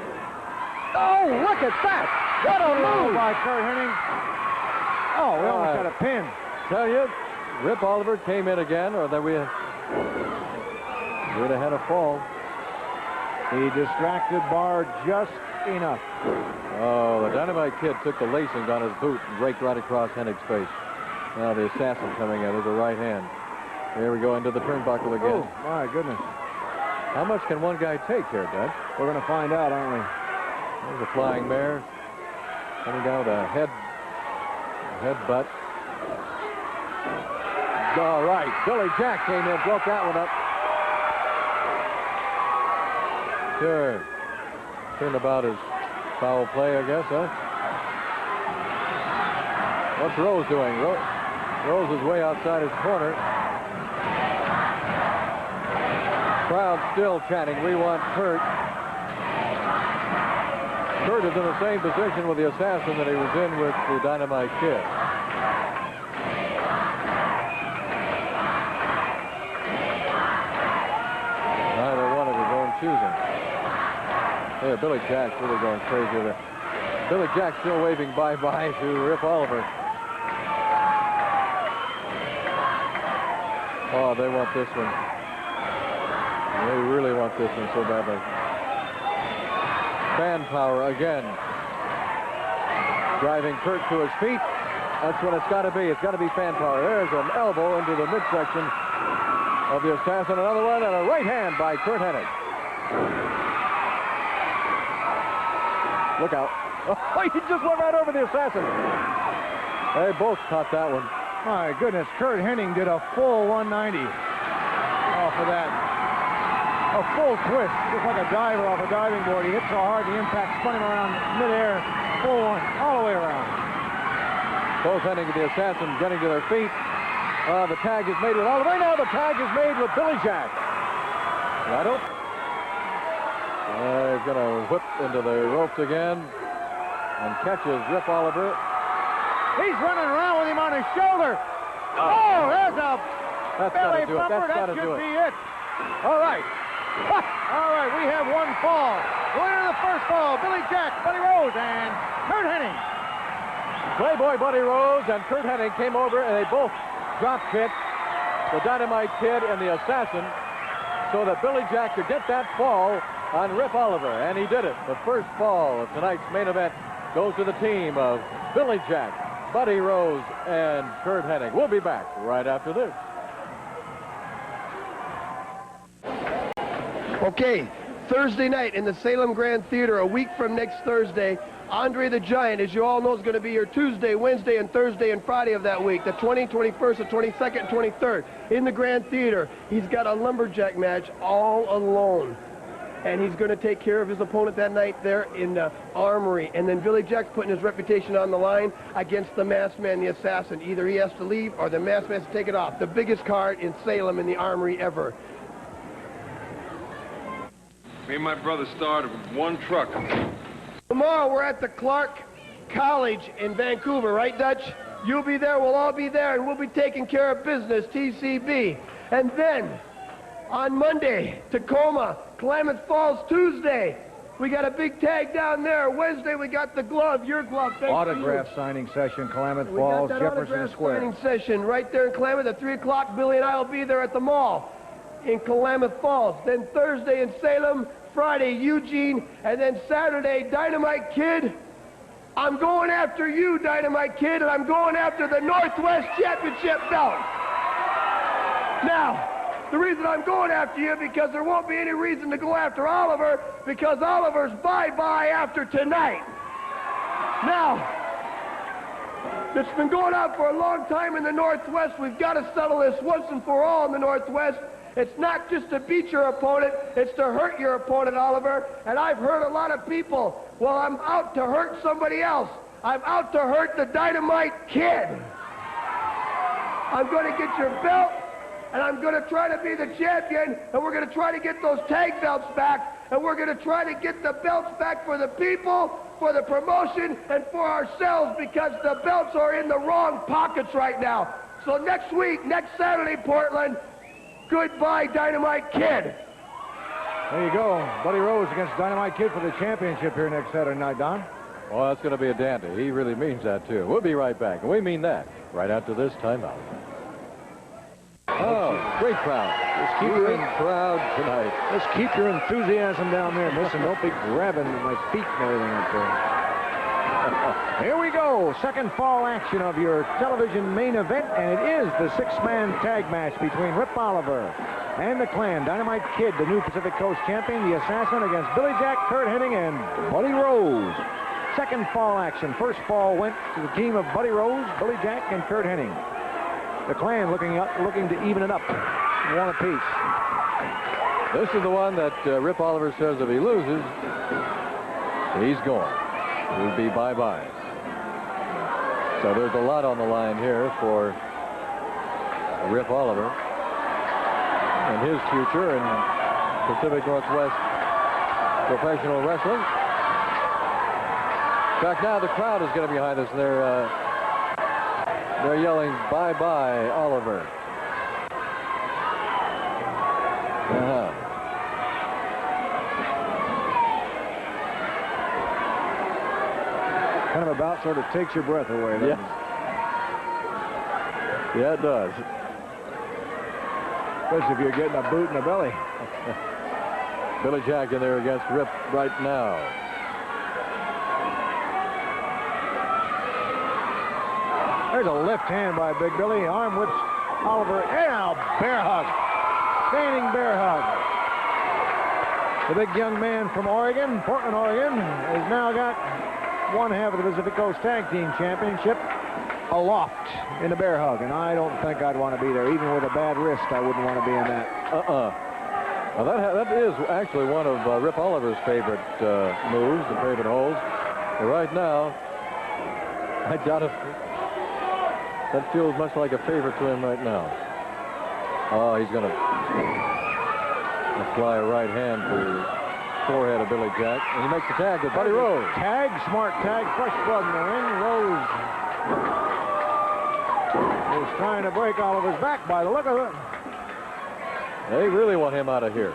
Oh, look at that! What a move by Curt Hennig. Oh, we almost had a pin. Tell you, Rip Oliver came in again, or that we'd have had a fall. He distracted Barr just enough. Oh, the Dynamite Kid took the lacing on his boot and raked right across Hennig's face. Now the assassin coming in with a right hand. Here we go into the turnbuckle again. Oh, my goodness. How much can one guy take here, Dad? We're going to find out, aren't we? There's a flying mare. Coming down with a headbutt. All right, Billy Jack came in, broke that one up. Sure. Turnabout is foul play, I guess, huh? What's Rose doing? Rose is way outside his corner. Crowd still chanting, "We want Curt." Curt is in the same position with the assassin that he was in with the Dynamite Kid. Neither one of his own choosing. Yeah, Billy Jack's really going crazy over there. Billy Jack still waving bye-bye to Rip Oliver. Oh, they want this one. They really want this one so badly. Fan power again. Driving Curt to his feet. That's what it's got to be. It's got to be fan power. There's an elbow into the midsection of the assassin. Another one and a right hand by Curt Hennig. Look out. Oh, he just went right over the assassin. They both caught that one. My goodness, Curt Hennig did a full 190 off of that. A full twist, just like a diver off a diving board. He hit so hard, the impact spun him around midair. Full one, all the way around. Both Hennig and the assassin getting to their feet. The tag is made with Oliver. Right now, the tag is made with Billy Jack. Right up. He's going to whip into the ropes again and catches Rip Oliver. He's running around with him on his shoulder. Oh, there's a belly bumper. That should be it. All right. All right, we have one fall. Winner of the first fall, Billy Jack, Buddy Rose, and Curt Hennig. Playboy Buddy Rose and Curt Hennig came over, and they both drop kicked the Dynamite Kid and the assassin so that Billy Jack could get that fall on Rip Oliver, and he did it. The first fall of tonight's main event goes to the team of Billy Jack, Buddy Rose, and Curt Hennig. We'll be back right after this. Okay, Thursday night in the Salem Grand Theater, a week from next Thursday, Andre the Giant, as you all know, is going to be here Tuesday, Wednesday, and Thursday and Friday of that week, the 20th, 21st, the 22nd, and 23rd, in the Grand Theater. He's got a lumberjack match all alone, and he's going to take care of his opponent that night there in the Armory. And then Billy Jack's putting his reputation on the line against the Masked Man, the assassin. Either he has to leave or the Masked Man has to take it off. The biggest card in Salem in the Armory ever. Me and my brother started with one truck. Tomorrow we're at the Clark College in Vancouver, right, Dutch? You'll be there, we'll all be there, and we'll be taking care of business, TCB. And then, on Monday, Tacoma, Klamath Falls, Tuesday. We got a big tag down there. Wednesday, we got the glove, your glove. Autograph signing session, Klamath Falls, Jefferson Square. Signing session right there in Klamath at 3 o'clock. Billy and I will be there at the mall in Klamath Falls. Then Thursday in Salem, Friday, Eugene, and then Saturday, Dynamite Kid. I'm going after you, Dynamite Kid, and I'm going after the Northwest Championship belt. Now, The reason I'm going after you because there won't be any reason to go after Oliver because Oliver's bye-bye after tonight. Now, it's been going on for a long time in the Northwest. We've got to settle this once and for all in the Northwest. It's not just to beat your opponent, it's to hurt your opponent, Oliver. And I've heard a lot of people, well, I'm out to hurt somebody else. I'm out to hurt the Dynamite Kid. I'm going to get your belt, and I'm going to try to be the champion, and we're going to try to get those tag belts back, and we're going to try to get the belts back for the people, for the promotion, and for ourselves, because the belts are in the wrong pockets right now. So next week, next Saturday, Portland, goodbye, Dynamite Kid. There you go. Buddy Rose against Dynamite Kid for the championship here next Saturday night, Don. Well, that's going to be a dandy. He really means that, too. We'll be right back, and we mean that right after this timeout. Oh, great crowd. Let's keep your crowd tonight. Let's keep your enthusiasm down there, miss, and don't be grabbing my feet and everything up there. Here we go. Second fall action of your television main event, and it is the six-man tag match between Rip Oliver and the Clan. Dynamite Kid, the new Pacific Coast champion, the Assassin, against Billy Jack, Kurt Hennig, and Buddy Rose. Second fall action. First fall went to the team of Buddy Rose, Billy Jack, and Kurt Hennig. The Clan looking to even it up. One apiece. This is the one that Rip Oliver says if he loses, he's gone. He'll be bye-bye. So there's a lot on the line here for Rip Oliver and his future in Pacific Northwest professional wrestling. In fact, now the crowd is going to be behind us. They're yelling, bye-bye, Oliver. Kind of about sort of takes your breath away. Yeah. Yeah, it does. Especially if you're getting a boot in the belly. Billy Jack in there against Rip right now. There's a left hand by Big Billy. Arm whips Oliver. And a bear hug. Standing bear hug. The big young man from Oregon, Portland, Oregon, has now got one half of the Pacific Coast Tag Team Championship aloft in the bear hug. And I don't think I'd want to be there. Even with a bad wrist, I wouldn't want to be in that. Well, that is actually one of Rip Oliver's favorite moves, the favorite holds. But right now, I doubt if that feels much like a favorite to him right now. Oh, he's going to fly a right hand to the forehead of Billy Jack. And he makes the tag with Buddy Rose. Tag, smart tag, fresh blood in the ring. Rose is trying to break Oliver's back by the look of it. They really want him out of here.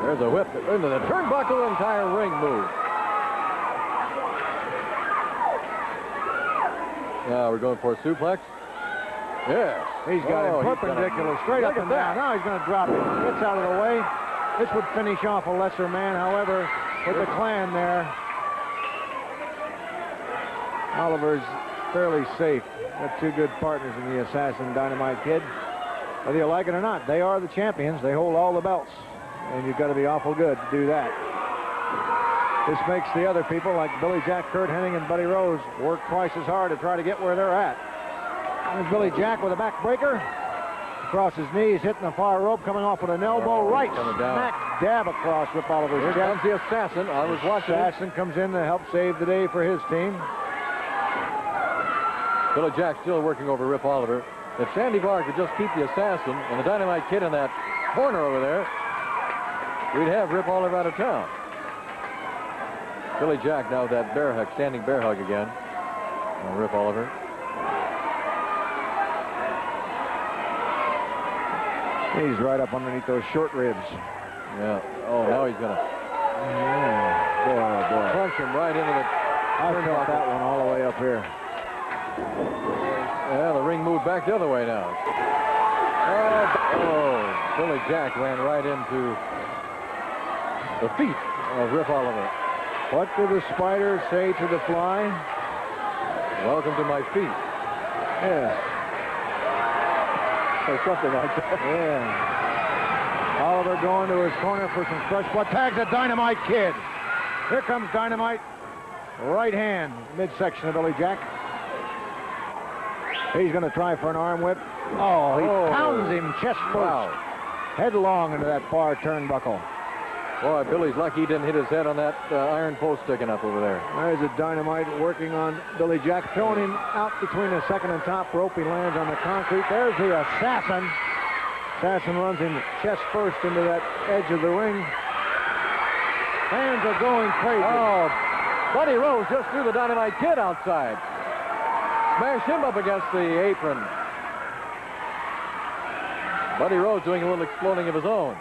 There's a whip into the turnbuckle, entire ring move. Now we're going for a suplex. Yes. He's got him perpendicular, straight up and down. Now he's going to drop it. Gets out of the way. This would finish off a lesser man. However, with the Clan there, Oliver's fairly safe. Got two good partners in the Assassin Dynamite Kid. Whether you like it or not, they are the champions. They hold all the belts. And you've got to be awful good to do that. This makes the other people, like Billy Jack, Kurt Hennig, and Buddy Rose, work twice as hard to try to get where they're at. There's Billy Jack with a backbreaker. Across his knees, hitting the far rope, coming off with an elbow right. Smack dab across Rip Oliver's chest. Here comes the Assassin. I was watching. Assassin comes in to help save the day for his team. Billy Jack still working over Rip Oliver. If Sandy Barr could just keep the Assassin and the Dynamite Kid in that corner over there, we'd have Rip Oliver out of town. Billy Jack now with that bear hug, standing bear hug again on Rip Oliver. He's right up underneath those short ribs. Yeah. Oh, now he's going to punch him right into the... I felt that one all the way up here. Yeah, the ring moved back the other way now. Oh, Billy Jack ran right into the feet of Rip Oliver. What did the spider say to the fly? Welcome to my feet. Yes. or something like that. Yeah. Oliver going to his corner for some fresh blood. Tags the Dynamite Kid. Here comes Dynamite. Right hand, midsection of Billy Jack. He's going to try for an arm whip. Oh, he pounds him chest first. Headlong into that far turnbuckle. Boy, Billy's lucky he didn't hit his head on that iron post sticking up over there. There's a Dynamite working on Billy Jack, throwing him out between the second and top rope. He lands on the concrete. There's the Assassin. Assassin runs him chest first into that edge of the ring. Fans are going crazy. Oh, Buddy Rose just threw the Dynamite Kid outside. Smashed him up against the apron. Buddy Rose doing a little exploding of his own.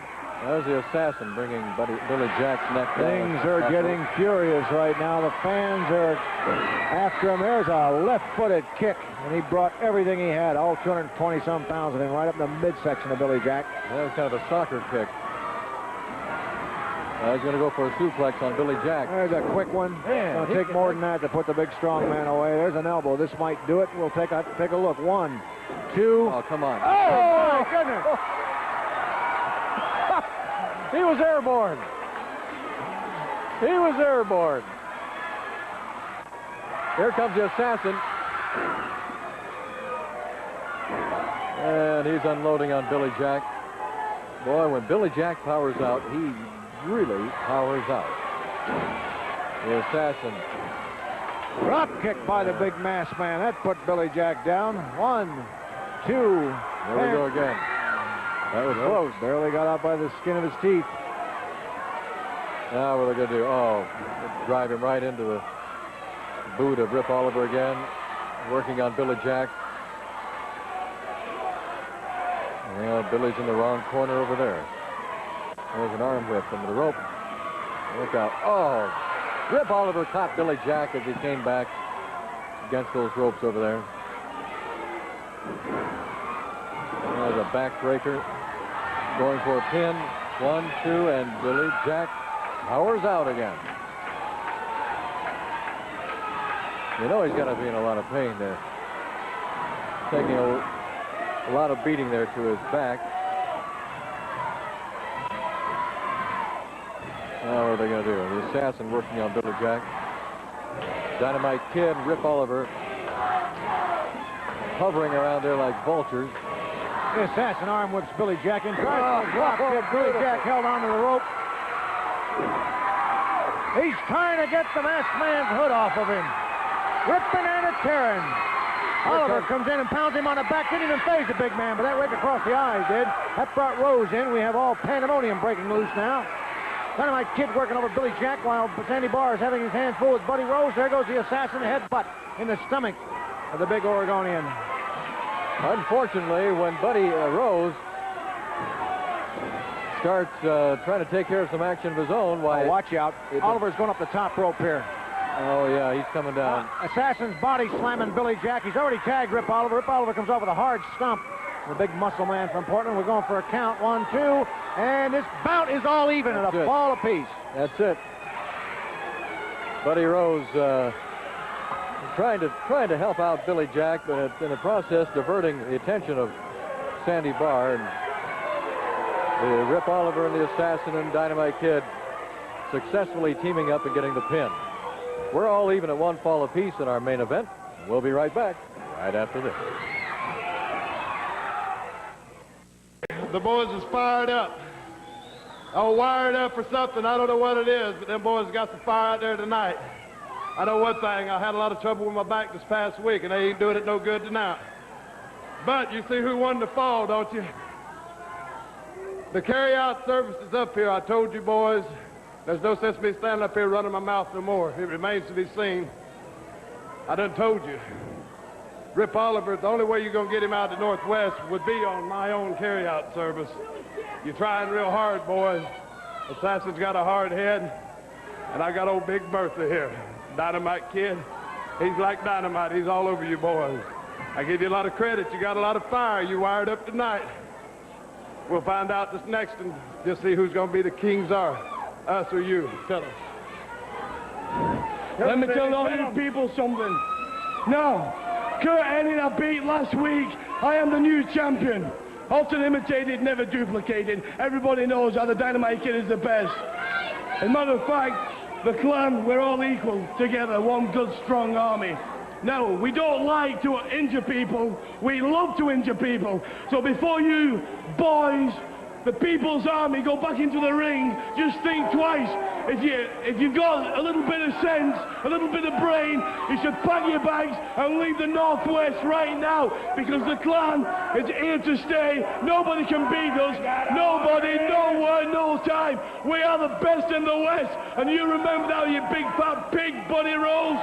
There's the Assassin bringing Billy Jack's neck down. Things are getting furious right now. The fans are after him. There's a left-footed kick, and he brought everything he had, all 220-some pounds of him, right up in the midsection of Billy Jack. That was kind of a soccer kick. He's going to go for a suplex on Billy Jack. There's a quick one. It'll take more than that to put the big strong man away. There's an elbow. This might do it. We'll take a look. 1, 2. Oh, come on. Oh, my goodness. He was airborne. He was airborne. Here comes the Assassin. And he's unloading on Billy Jack. Boy, when Billy Jack powers out, he really powers out. The Assassin. Drop kick by the big masked man. That put Billy Jack down. 1, 2. There we go again. That was close. Barely got out by the skin of his teeth. Now what are they going to do? Oh, drive him right into the boot of Rip Oliver again. Working on Billy Jack. Well, Billy's in the wrong corner over there. There's an arm whip into the rope. Look out. Oh, Rip Oliver caught Billy Jack as he came back against those ropes over there. There's a backbreaker. Going for a pin. 1, 2, and Billy Jack powers out again. You know he's got to be in a lot of pain there. Taking a lot of beating there to his back. Now what are they going to do? The Assassin working on Billy Jack. Dynamite Kid, Rip Oliver hovering around there like vultures. The Assassin arm whips Billy Jack in. Tries to drop kick. Billy Jack held onto the rope. He's trying to get the masked man's hood off of him. Ripping and a tearing. Oliver comes in and pounds him on the back. Didn't even phase the big man, but that raked across the eyes did. That brought Rose in. We have all pandemonium breaking loose now. Dynamite Kid working over Billy Jack while Sandy Barr is having his hands full with Buddy Rose. There goes the Assassin headbutt in the stomach of the big Oregonian. Unfortunately, when Buddy Rose starts trying to take care of some action of his own, why? Oh, watch out. Oliver's going up the top rope here. Oh, yeah, he's coming down. Assassin's body slamming Billy Jack. He's already tagged Rip Oliver. Rip Oliver comes off with a hard stomp. The big muscle man from Portland. We're going for a count. 1, 2. And this bout is all even at a ball apiece. That's it. Buddy Rose trying to help out Billy Jack, but in the process diverting the attention of Sandy Barr. And the Rip Oliver and the Assassin and Dynamite Kid successfully teaming up and getting the pin. We're all even at 1 fall apiece in our main event. We'll be right back right after this. The boys is fired up. I'm wired up for something. I don't know what it is, but them boys got some fire out there tonight. I know one thing. I had a lot of trouble with my back this past week, and they ain't doing it no good tonight. But you see who won the fall, don't you? The carry-out service is up here. I told you, boys, there's no sense in me standing up here running my mouth no more. It remains to be seen. I done told you. Rip Oliver, the only way you're going to get him out of the Northwest would be on my own carry-out service. You're trying real hard, boys. Assassin's got a hard head, and I got old Big Bertha here. Dynamite Kid. He's like dynamite. He's all over you, boys. I give you a lot of credit. You got a lot of fire. You wired up tonight. We'll find out this next and just see who's going to be the kings are. Us or you, fellas. Let me tell all you people something. Now, Kurt Hennig I beat last week. I am the new champion. Altered, imitated, never duplicated. Everybody knows how the Dynamite Kid is the best. As a matter of fact, the clan, we're all equal together, one good, strong army. Now, we don't like to injure people. We love to injure people. So before you boys, the People's Army, go back into the ring, just think twice. If you've got a little bit of sense, a little bit of brain, you should pack your bags and leave the Northwest right now, because the clan is here to stay. Nobody can beat us. Nobody, nowhere, no time. We are the best in the West. And you remember that, you big fat pig, Buddy Rose?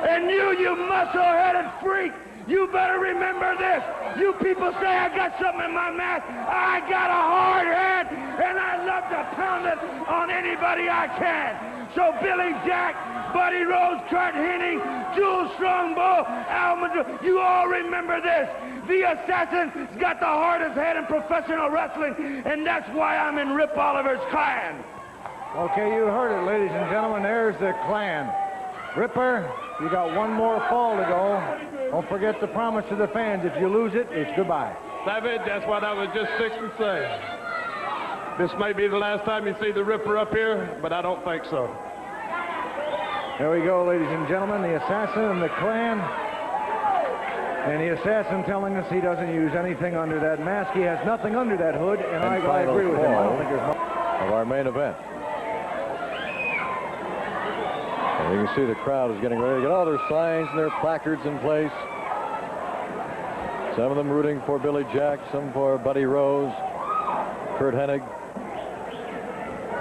And you muscle-headed freak, you better remember this. You people say I got something in my mouth. I got a hard head, and I love to pound it on anybody I can. So Billy Jack, Buddy Rose, Kurt Hennig, Jules Strongbow, Al Madril, you all remember this. The Assassin's got the hardest head in professional wrestling, and that's why I'm in Rip Oliver's clan. Okay, you heard it, ladies and gentlemen. There's the clan. Ripper, you got one more fall to go. Don't forget to promise to the fans, if you lose it, it's goodbye. David, that's what I was just fixing to say. This may be the last time you see the Ripper up here, but I don't think so. There we go, ladies and gentlemen, the Assassin and the clan. And the Assassin telling us he doesn't use anything under that mask. He has nothing under that hood, and I agree with him. I don't think there's no... of our main event. And you can see the crowd is getting ready to get all their signs and their placards in place. Some of them rooting for Billy Jack, some for Buddy Rose, Kurt Hennig.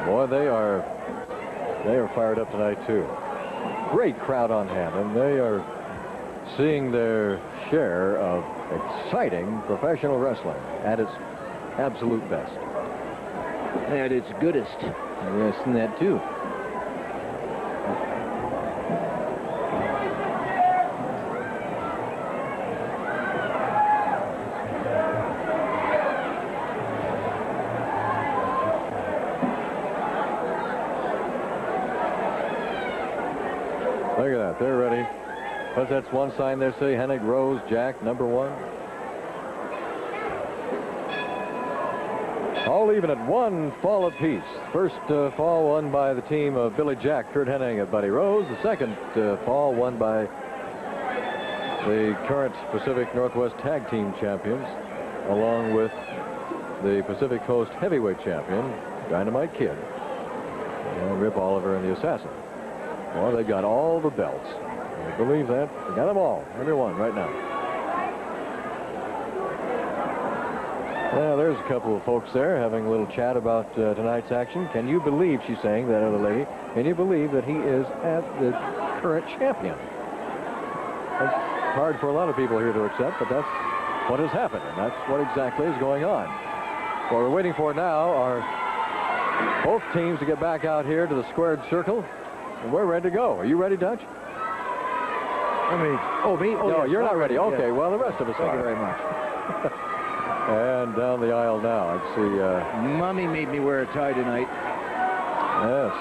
Boy, they are fired up tonight too. Great crowd on hand, and they are seeing their share of exciting professional wrestling at its absolute best. At its goodest. Yes, and that too. Look at that, they're ready. But that's one sign there, say Hennig, Rose, Jack, number one. All even at one fall apiece. First fall won by the team of Billy Jack, Kurt Hennig, and Buddy Rose. The second fall won by the current Pacific Northwest Tag Team champions, along with the Pacific Coast Heavyweight champion, Dynamite Kid, and Rip Oliver and the Assassin. Well, they got all the belts. I believe that. They got them all. Every one right now. Well, there's a couple of folks there having a little chat about tonight's action. Can you believe, she's saying, that other lady, can you believe that he is the current champion? That's hard for a lot of people here to accept, but that's what has happened, and that's what exactly is going on. What we're waiting for now are both teams to get back out here to the squared circle, and we're ready to go. Are you ready, Dutch? Me? Oh, no, yes, you're not ready. Okay, yes. Well, the rest of us Thank are. you very much. And down the aisle now, I see... Mommy made me wear a tie tonight. Yes.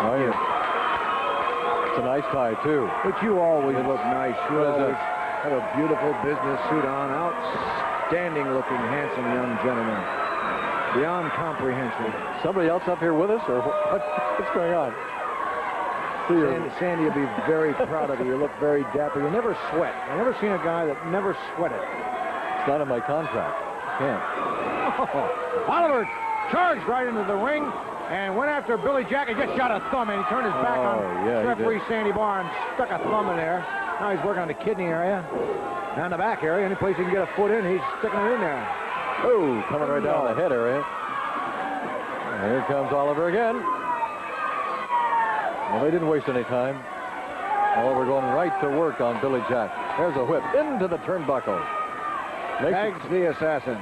Oh, yeah. It's a nice tie, too. But you always look nice. You What is always that? have a beautiful business suit on. Outstanding looking, handsome young gentleman. Beyond comprehension. Somebody else up here with us, or what's going on? Sandy will be very proud of you. You look very dapper. You never sweat. I've never seen a guy that never sweated. It's not in my contract. Can't. Oh, Oliver charged right into the ring and went after Billy Jack and just shot a thumb, and he turned his back on referee Sandy Barr and stuck a thumb in there. Now he's working on the kidney area, down the back area. Any place he can get a foot in, he's sticking it in there. Oh, coming right down the head area. And here comes Oliver again. Well, they didn't waste any time. Oliver going right to work on Billy Jack. There's a whip into the turnbuckle. Tags the Assassin.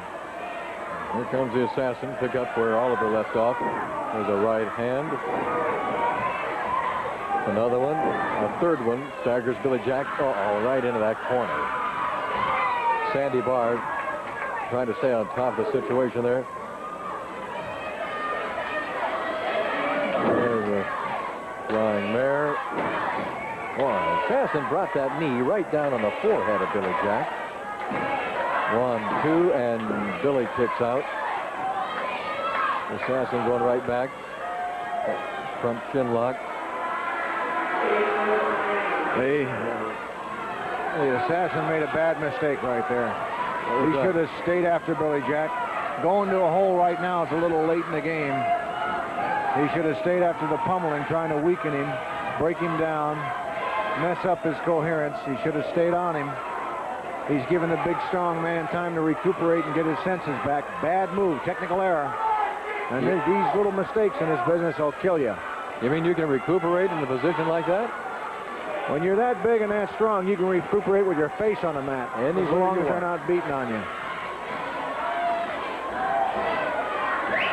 Here comes the Assassin. Pick up where Oliver left off. There's a right hand. Another one. A third one. Staggers Billy Jack. Uh-oh, right into that corner. Sandy Barr trying to stay on top of the situation there. There's a flying mare. Boy, Assassin brought that knee right down on the forehead of Billy Jack. 1, 2, and Billy kicks out. Assassin going right back. Front chin lock. The Assassin made a bad mistake right there. He should have stayed after Billy Jack. Going to a hole right now is a little late in the game. He should have stayed after the pummeling, trying to weaken him, break him down, mess up his coherence. He should have stayed on him. He's given the big, strong man time to recuperate and get his senses back. Bad move, technical error. And these little mistakes in this business will kill you. You mean you can recuperate in a position like that? When you're that big and that strong, you can recuperate with your face on the mat, as long as they're not beating on you.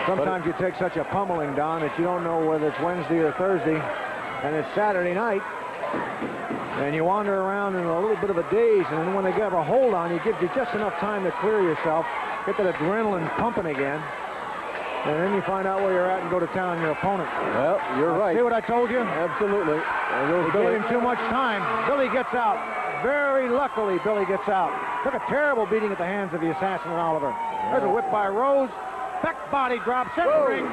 Sometimes you take such a pummeling, Don, that you don't know whether it's Wednesday or Thursday, and it's Saturday night, and you wander around in a little bit of a daze, and then when they get a hold on you, it gives you just enough time to clear yourself, get that adrenaline pumping again, and then you find out where you're at and go to town on your opponent. Well, you're right. See what I told you? Absolutely. He gave him too much time. Billy gets out. Very luckily, Billy gets out. Took a terrible beating at the hands of the Assassin and Oliver. There's a whip by Rose. Back body drop, centering.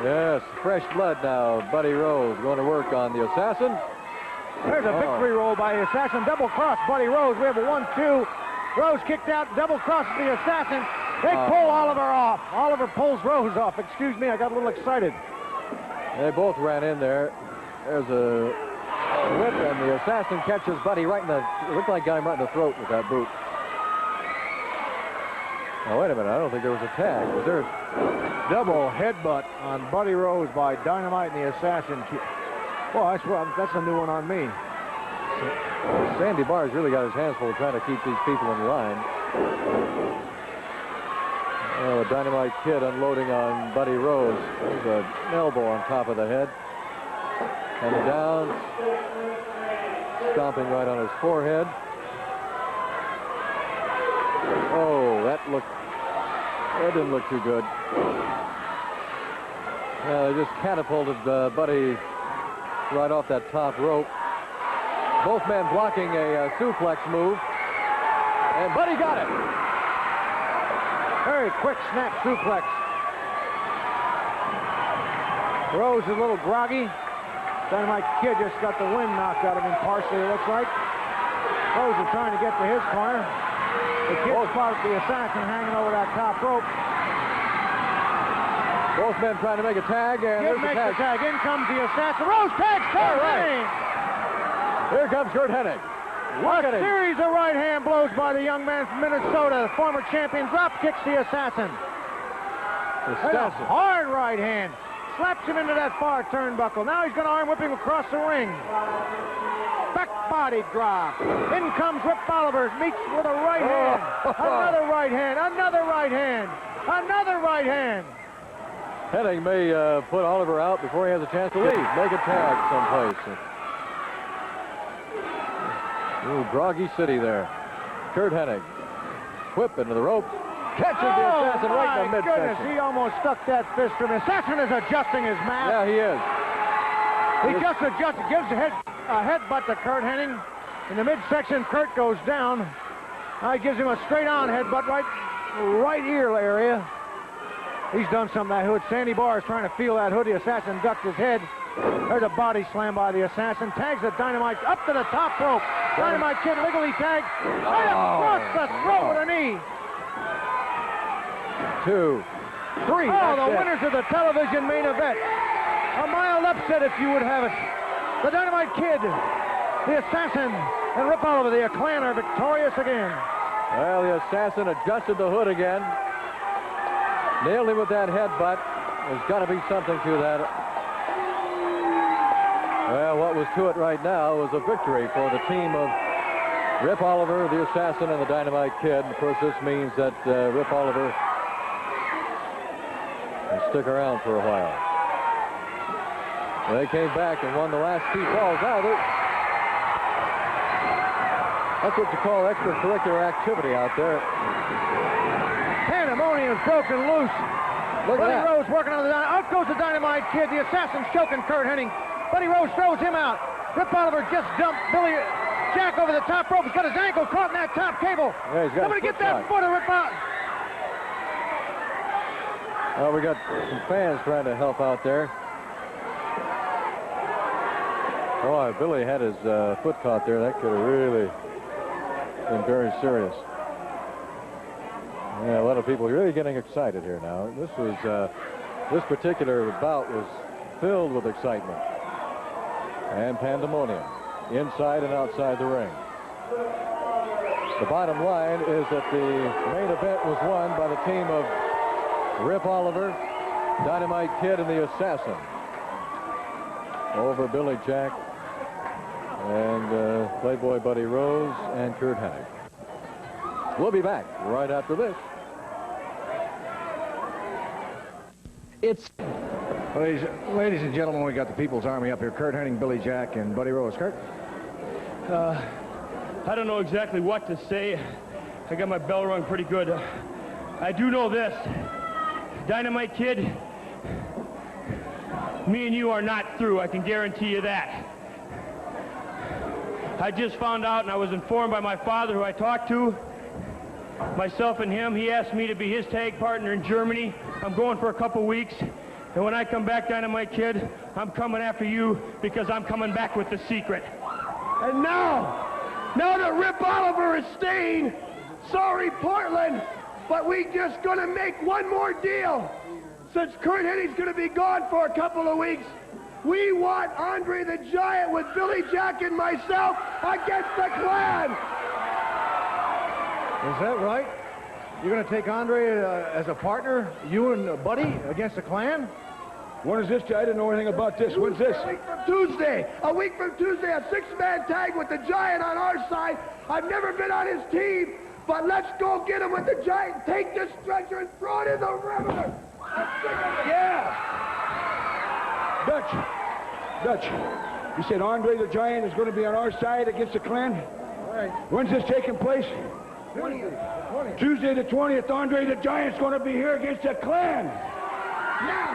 Yes, fresh blood now. Buddy Rose going to work on the Assassin. There's a victory roll by the Assassin. Double cross Buddy Rose. We have a 1-2. Rose kicked out, double crosses the Assassin. They pull Oliver off. Oliver pulls Rose off. Excuse me, I got a little excited. They both ran in there. There's a whip, and the Assassin catches Buddy right in the, it looked like got him right in the throat with that boot. Now, wait a minute, I don't think there was a tag. Was there a double headbutt on Buddy Rose by Dynamite and the Assassin? Well, that's a new one on me. Sandy Barr's really got his hands full trying to keep these people in line. The Dynamite Kid unloading on Buddy Rose. There's an elbow on top of the head. And down. Stomping right on his forehead. Oh, that didn't look too good. They just catapulted Buddy right off that top rope. Both men blocking a suplex move. And Buddy got it. Very quick snap suplex. Rose is a little groggy. Dynamite Kid just got the wind knocked out of him partially, it looks like. Rose is trying to get to his corner. The Kid spotted the Assassin hanging over that top rope. Both men trying to make a tag, and Kid makes the tag. In comes the Assassin. Rose tags Kurt Hennig. Here comes Kurt Hennig. What a series of right-hand blows by the young man from Minnesota. The former champion drop kicks the Assassin. A hard right hand. Slaps him into that far turnbuckle. Now he's going to arm whip him across the ring. Back body drop. In comes Rip Oliver. Meets with a right hand. Another right hand. Another right hand. Another right hand. Hennig may put Oliver out before he has a chance to leave. Make a tag someplace. Ooh, groggy city there. Kurt Hennig. Whip into the rope. Catches the Assassin right in the midsection. Goodness, he almost stuck that fist from him. Assassin is adjusting his mask. Yeah, he is. He just adjusted, gives a headbutt to Kurt Hennig. In the midsection, Kurt goes down. Now he gives him a straight-on headbutt right ear area. He's done something. That hood. Sandy Barr is trying to feel that hood. The Assassin ducked his head. There's a body slam by the Assassin. Tags the Dynamite up to the top rope. Dynamite Kid legally tagged right across the throat with a knee. 2, 3. Oh, the winners of the television main event. A mild upset, if you would have it. The Dynamite Kid, the Assassin, and Rip Oliver, the clan, are victorious again. Well, the Assassin adjusted the hood again. Nailed him with that headbutt. There's got to be something to that. Well, what was to it right now was a victory for the team of Rip Oliver, the Assassin, and the Dynamite Kid. Of course, this means that Rip Oliver will stick around for a while. They came back and won the last 2 falls. Now, that's what you call extracurricular activity out there. Pandemonium's broken loose. Buddy Rose working on the Dynamite. Out goes the Dynamite Kid. The Assassin's choking Kurt Hennig. Buddy Rose throws him out. Rip Oliver just dumped Billy Jack over the top rope. He's got his ankle caught in that top cable. Yeah, he's got Somebody his get that foot and rip out. Well, we got some fans trying to help out there. Boy, Billy had his foot caught there. That could have really been very serious. Yeah, a lot of people are really getting excited here now. This particular bout was filled with excitement and pandemonium inside and outside the ring. The bottom line is that the main event was won by the team of Rip Oliver, Dynamite Kid, and the Assassin over Billy Jack and Playboy Buddy Rose and Curt Hennig. We'll be back right after this. Ladies and gentlemen, we got the People's Army up here. Curt Hennig, Billy Jack, and Buddy Rose. Curt? I don't know exactly what to say. I got my bell rung pretty good. I do know this. Dynamite Kid, me and you are not through. I can guarantee you that. I just found out, and I was informed by my father, who I talked to, myself and him. He asked me to be his tag partner in Germany. I'm going for a couple weeks. And when I come back, Dynamite Kid, I'm coming after you because I'm coming back with the secret. And now that Rip Oliver is staying, sorry, Portland, but we just gonna make one more deal. Since Curt Hennig's gonna be gone for a couple of weeks, we want Andre the Giant with Billy Jack and myself against the Clan. Is that right? You're going to take Andre as a partner, you and Buddy, against the Clan? When is this? I didn't know anything about this. When's this? A week from Tuesday. A week from Tuesday, a six-man tag with the Giant on our side. I've never been on his team, but let's go get him with the Giant. Take this stretcher and throw it in the river. Yeah. Dutch, you said Andre the Giant is going to be on our side against the Clan? All right. When's this taking place? 20th. Tuesday the 20th, Andre the Giant's going to be here against the Clan. Yeah.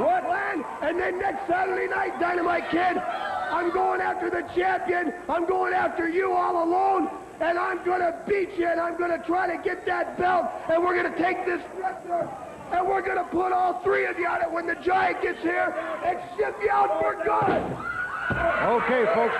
What? Clan? And then next Saturday night, Dynamite Kid, I'm going after the champion. I'm going after you all alone, and I'm going to beat you, and I'm going to try to get that belt, and we're going to take this stretcher, and we're going to put all three of you on it when the Giant gets here and ship you out for good. Okay, folks.